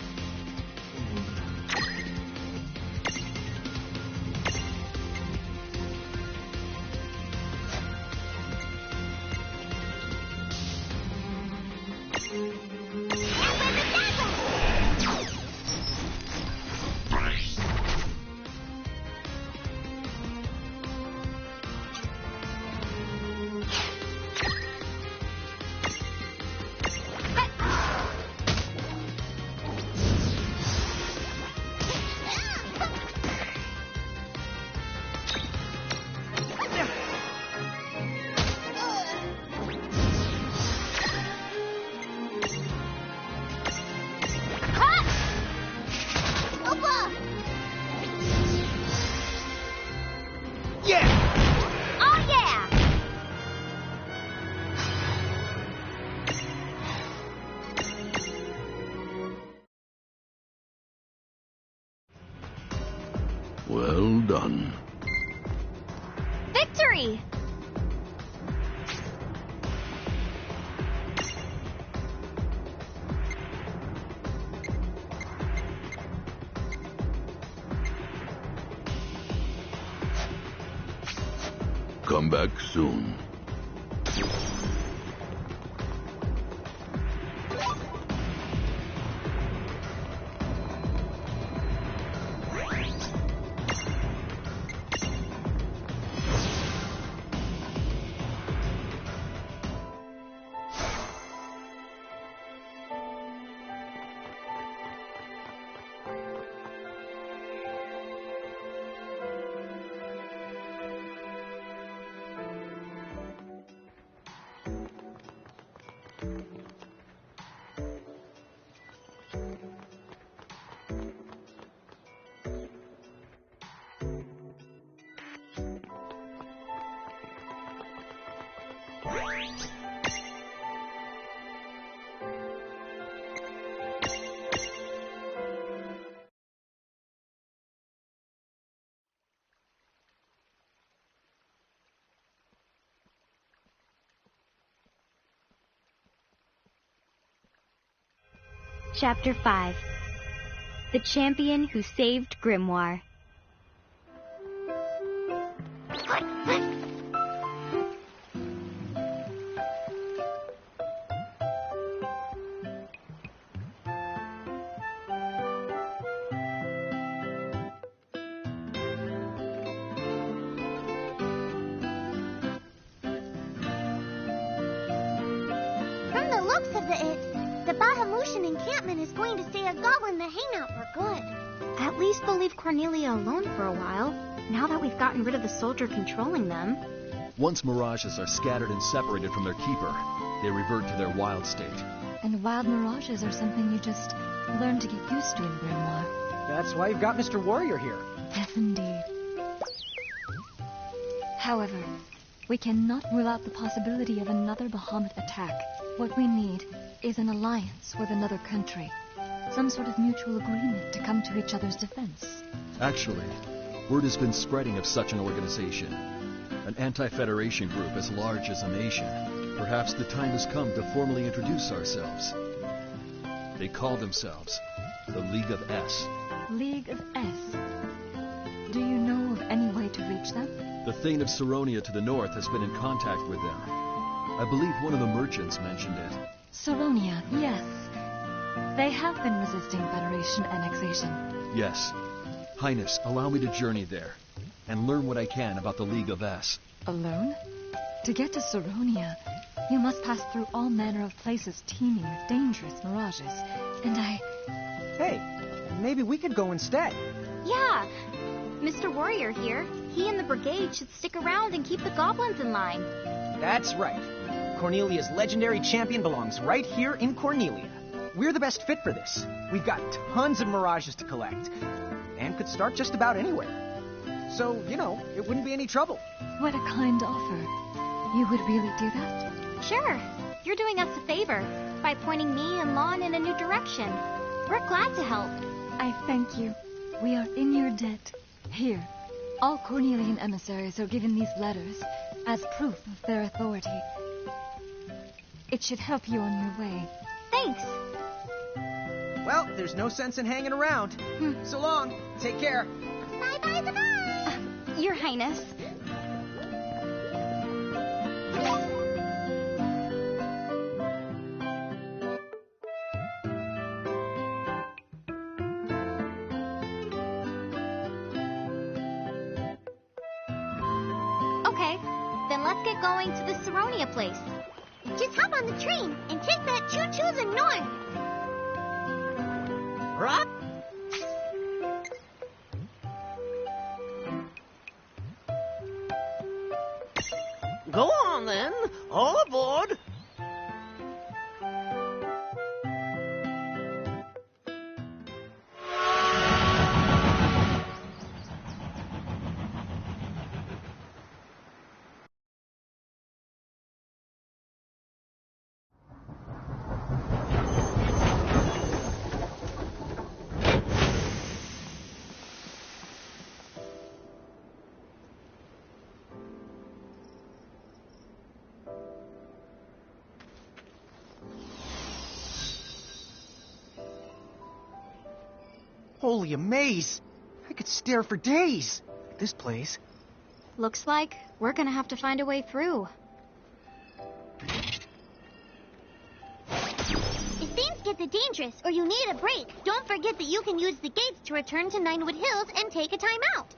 Well done. Victory! Come back soon. Chapter 5. The Champion Who Saved Grimoire. From the looks of the Bahamutian encampment is going to stay a goblin the hangout for good. At least they'll leave Cornelia alone for a while, now that we've gotten rid of the soldier controlling them. Once mirages are scattered and separated from their keeper, they revert to their wild state. And wild mirages are something you just learn to get used to in Grimoire. That's why you've got Mr. Warrior here. Yes, indeed. However, we cannot rule out the possibility of another Bahamut attack. What we need is an alliance with another country. Some sort of mutual agreement to come to each other's defense. Actually, word has been spreading of such an organization. An anti-Federation group as large as a nation. Perhaps the time has come to formally introduce ourselves. They call themselves the League of S. League of S. Do you know of any way to reach them? The Thane of Saronia to the north has been in contact with them. I believe one of the merchants mentioned it. Saronia, yes. They have been resisting Federation annexation. Yes. Highness, allow me to journey there and learn what I can about the League of S. Alone? To get to Saronia, you must pass through all manner of places teeming with dangerous mirages. And Hey, maybe we could go instead. Yeah, Mr. Warrior here. He and the brigade should stick around and keep the goblins in line. That's right. Cornelia's legendary champion belongs right here in Cornelia. We're the best fit for this. We've got tons of mirages to collect, and could start just about anywhere. So, it wouldn't be any trouble. What a kind offer. You would really do that? Sure. You're doing us a favor by pointing me and Lon in a new direction. We're glad to help. I thank you. We are in your debt. Here, all Cornelian emissaries are given these letters as proof of their authority. It should help you on your way. Thanks. Well, there's no sense in hanging around. So long. Take care. Bye-bye. Your Highness. Okay, then let's get going to the Saronia place. Just hop on the train and take that choo-choo the north. Rock? Go on then. All aboard. Holy amaze! I could stare for days at this place. Looks like we're gonna have to find a way through. If things get dangerous or you need a break, don't forget that you can use the gates to return to Ninewood Hills and take a time out.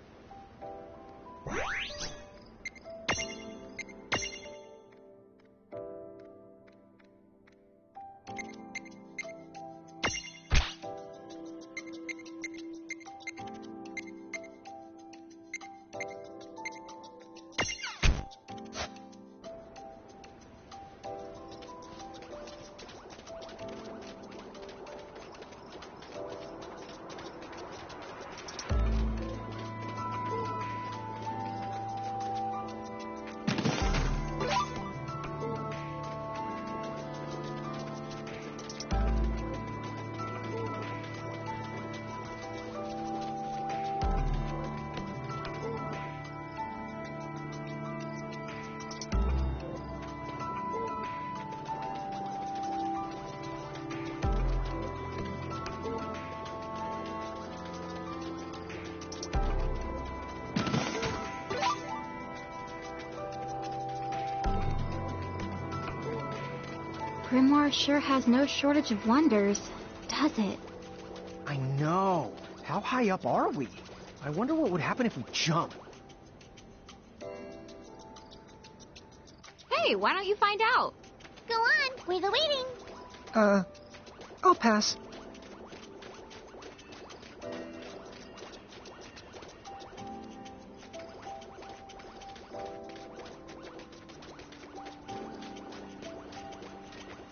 Grimoire sure has no shortage of wonders, does it? I know. How high up are we? I wonder what would happen if we jump. Hey, why don't you find out? Go on, we're waiting. I'll pass.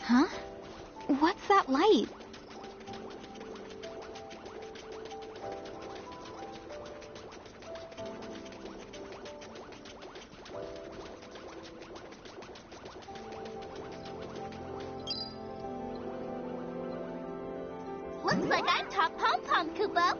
Huh? What's that light? Looks like I'm top pom-pom, Koopa.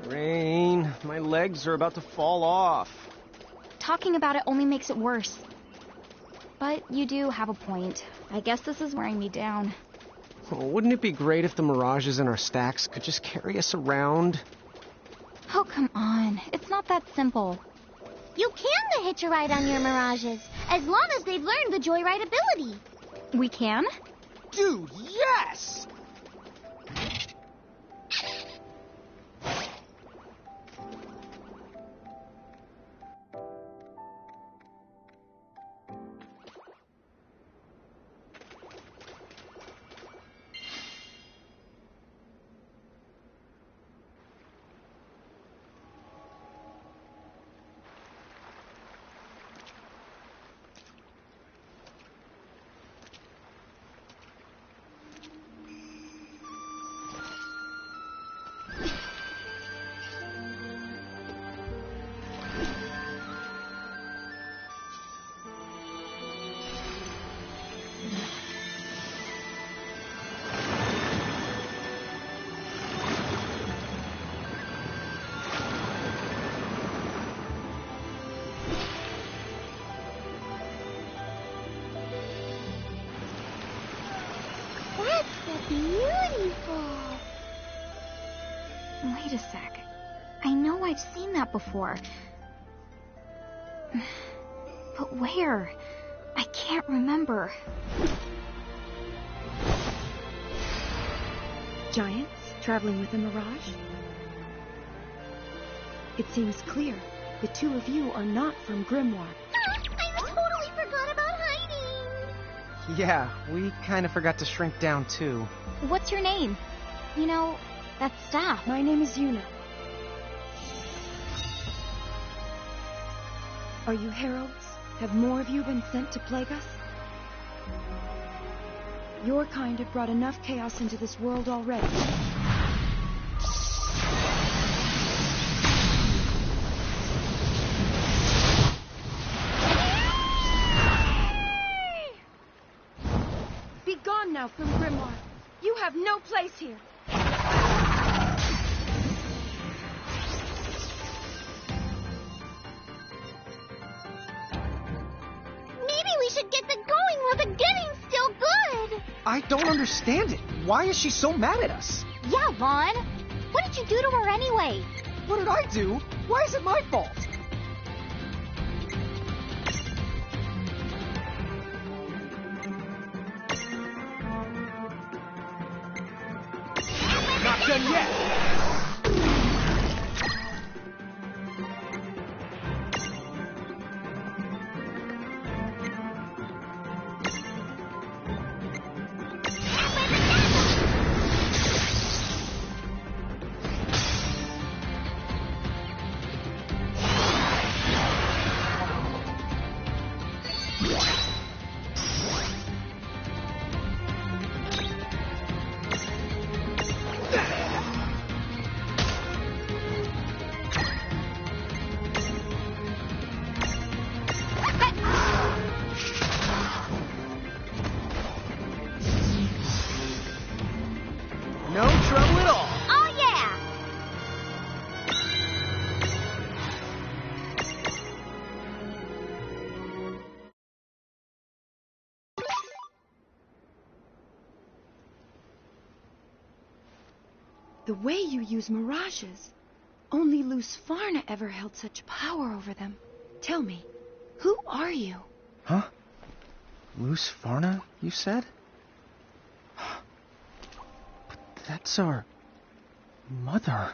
Rain, my legs are about to fall off. Talking about it only makes it worse. But you do have a point. I guess this is wearing me down. Oh, wouldn't it be great if the mirages in our stacks could just carry us around? Oh, come on. It's not that simple. You can hitch a ride on your mirages, as long as they've learned the joyride ability. We can? Dude, yes! That's beautiful. Wait a sec. I know I've seen that before. But where? I can't remember. Giants traveling with a mirage? It seems clear. The two of you are not from Grimoire. I totally forgot about hiding. Yeah, we kind of forgot to shrink down, too. What's your name? You know, that staff. My name is Yuna. Are you heralds? Have more of you been sent to plague us? Your kind have brought enough chaos into this world already. Be gone now from Grimoire. You have no place here. Maybe we should get the going while the getting's still good. I don't understand it. Why is she so mad at us? Yeah, Vaughn. What did you do to her anyway? What did I do? Why is it my fault? Not done yet! The way you use mirages. Only Lusfarna ever held such power over them. Tell me, who are you? Huh? Lusfarna, you said? But that's our mother.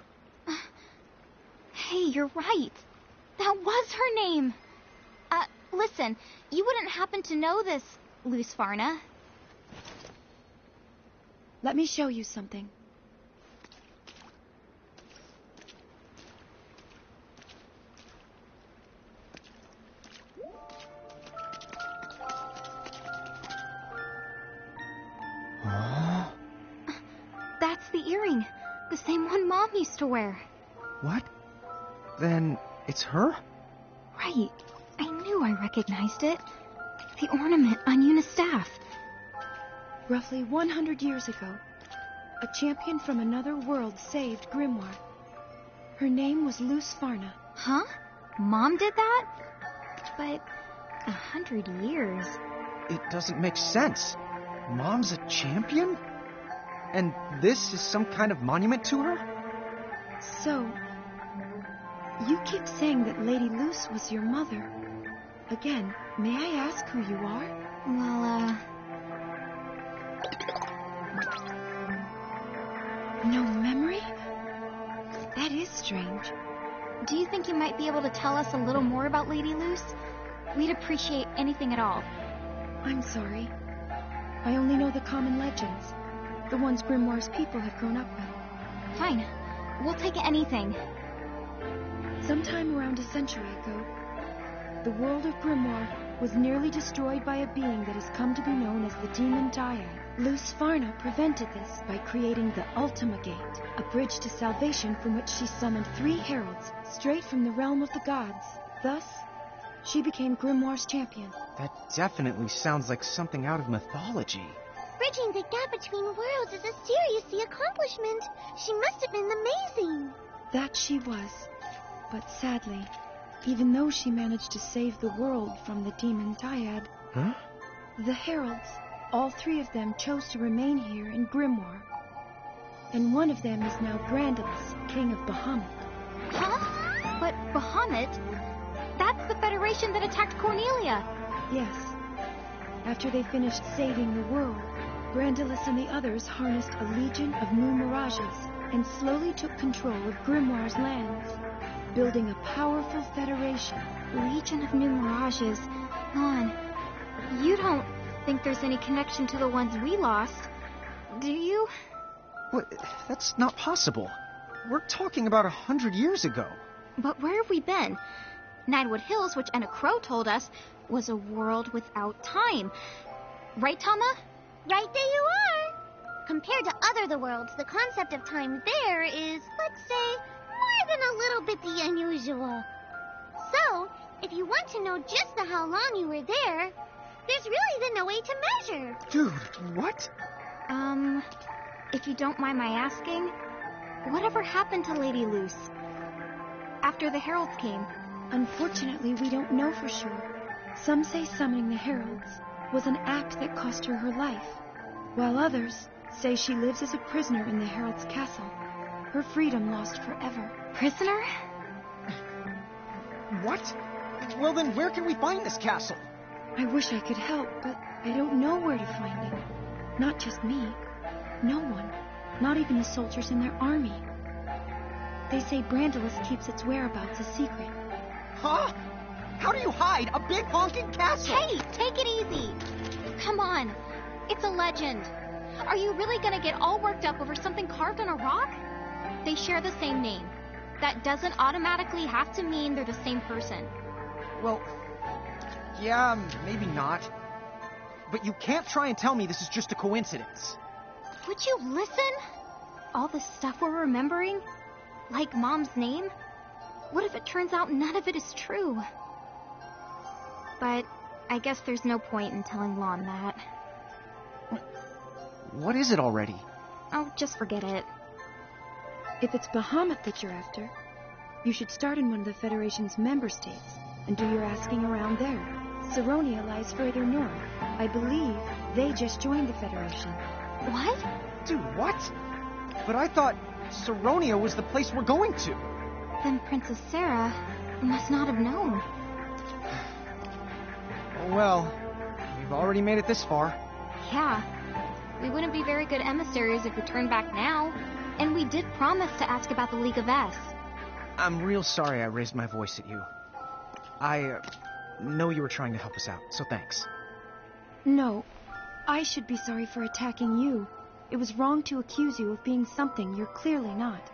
Hey, you're right. That was her name. Listen, you wouldn't happen to know this, Lusfarna. Let me show you something. That's the earring. The same one Mom used to wear. What? Then it's her? Right. I knew I recognized it. The ornament on Yuna's staff. Roughly 100 years ago, a champion from another world saved Grimoire. Her name was Lusfarna. Huh? Mom did that? But 100 years. It doesn't make sense. Mom's a champion? And this is some kind of monument to her? So, you keep saying that Lady Luce was your mother. Again, may I ask who you are? Well, no memory? That is strange. Do you think you might be able to tell us a little more about Lady Luce? We'd appreciate anything at all. I'm sorry. I only know the common legends. The ones Grimoire's people have grown up with. Fine. We'll take anything. Sometime around a century ago, the world of Grimoire was nearly destroyed by a being that has come to be known as the Demon Dyad. Lusfarna prevented this by creating the Ultima Gate, a bridge to salvation from which she summoned 3 heralds straight from the realm of the gods. Thus, she became Grimoire's champion. That definitely sounds like something out of mythology. Bridging the gap between worlds is a serious accomplishment. She must have been amazing. That she was. But sadly, even though she managed to save the world from the Demon Dyad, the heralds, all 3 of them chose to remain here in Grimoire. And one of them is now Grandalus, King of Bahamut. Huh? But Bahamut? That's the Federation that attacked Cornelia. Yes. After they finished saving the world, Grandalus and the others harnessed a legion of new mirages and slowly took control of Grimoire's lands, building a powerful federation. Legion of new mirages. Lon, you don't think there's any connection to the ones we lost, do you? What? That's not possible. We're talking about 100 years ago. But where have we been? Ninewood Hills, which Anna Crow told us, was a world without time. Right, Tama? Right there you are! Compared to other worlds, the concept of time there is, let's say, more than a little bit the unusual. So, if you want to know just how long you were there, there's really then no way to measure. Dude, what? If you don't mind my asking, whatever happened to Lady Luce after the heralds came? Unfortunately, we don't know for sure. Some say summoning the heralds was an act that cost her her life, while others say she lives as a prisoner in the herald's castle, her freedom lost forever. Prisoner? What? Well then, where can we find this castle? I wish I could help, but I don't know where to find it. Not just me. No one. Not even the soldiers in their army. They say Brandalus keeps its whereabouts a secret. Huh? How do you hide a big honking castle? Hey, take it easy. Come on. It's a legend. Are you really gonna get all worked up over something carved on a rock? They share the same name. That doesn't automatically have to mean they're the same person. Well, yeah, maybe not. But you can't try and tell me this is just a coincidence. Would you listen? All the stuff we're remembering? Like Mom's name? What if it turns out none of it is true? But I guess there's no point in telling Lon that. What is it already? Oh, just forget it. If it's Bahamut that you're after, you should start in one of the Federation's member states and do your asking around there. Saronia lies further north. I believe they just joined the Federation. What? Dude, what? But I thought Saronia was the place we're going to. Then Princess Sarah must not have known. Oh well, we've already made it this far. Yeah. We wouldn't be very good emissaries if we turned back now. And we did promise to ask about the League of S. I'm real sorry I raised my voice at you. I know you were trying to help us out, so thanks. No, I should be sorry for attacking you. It was wrong to accuse you of being something you're clearly not.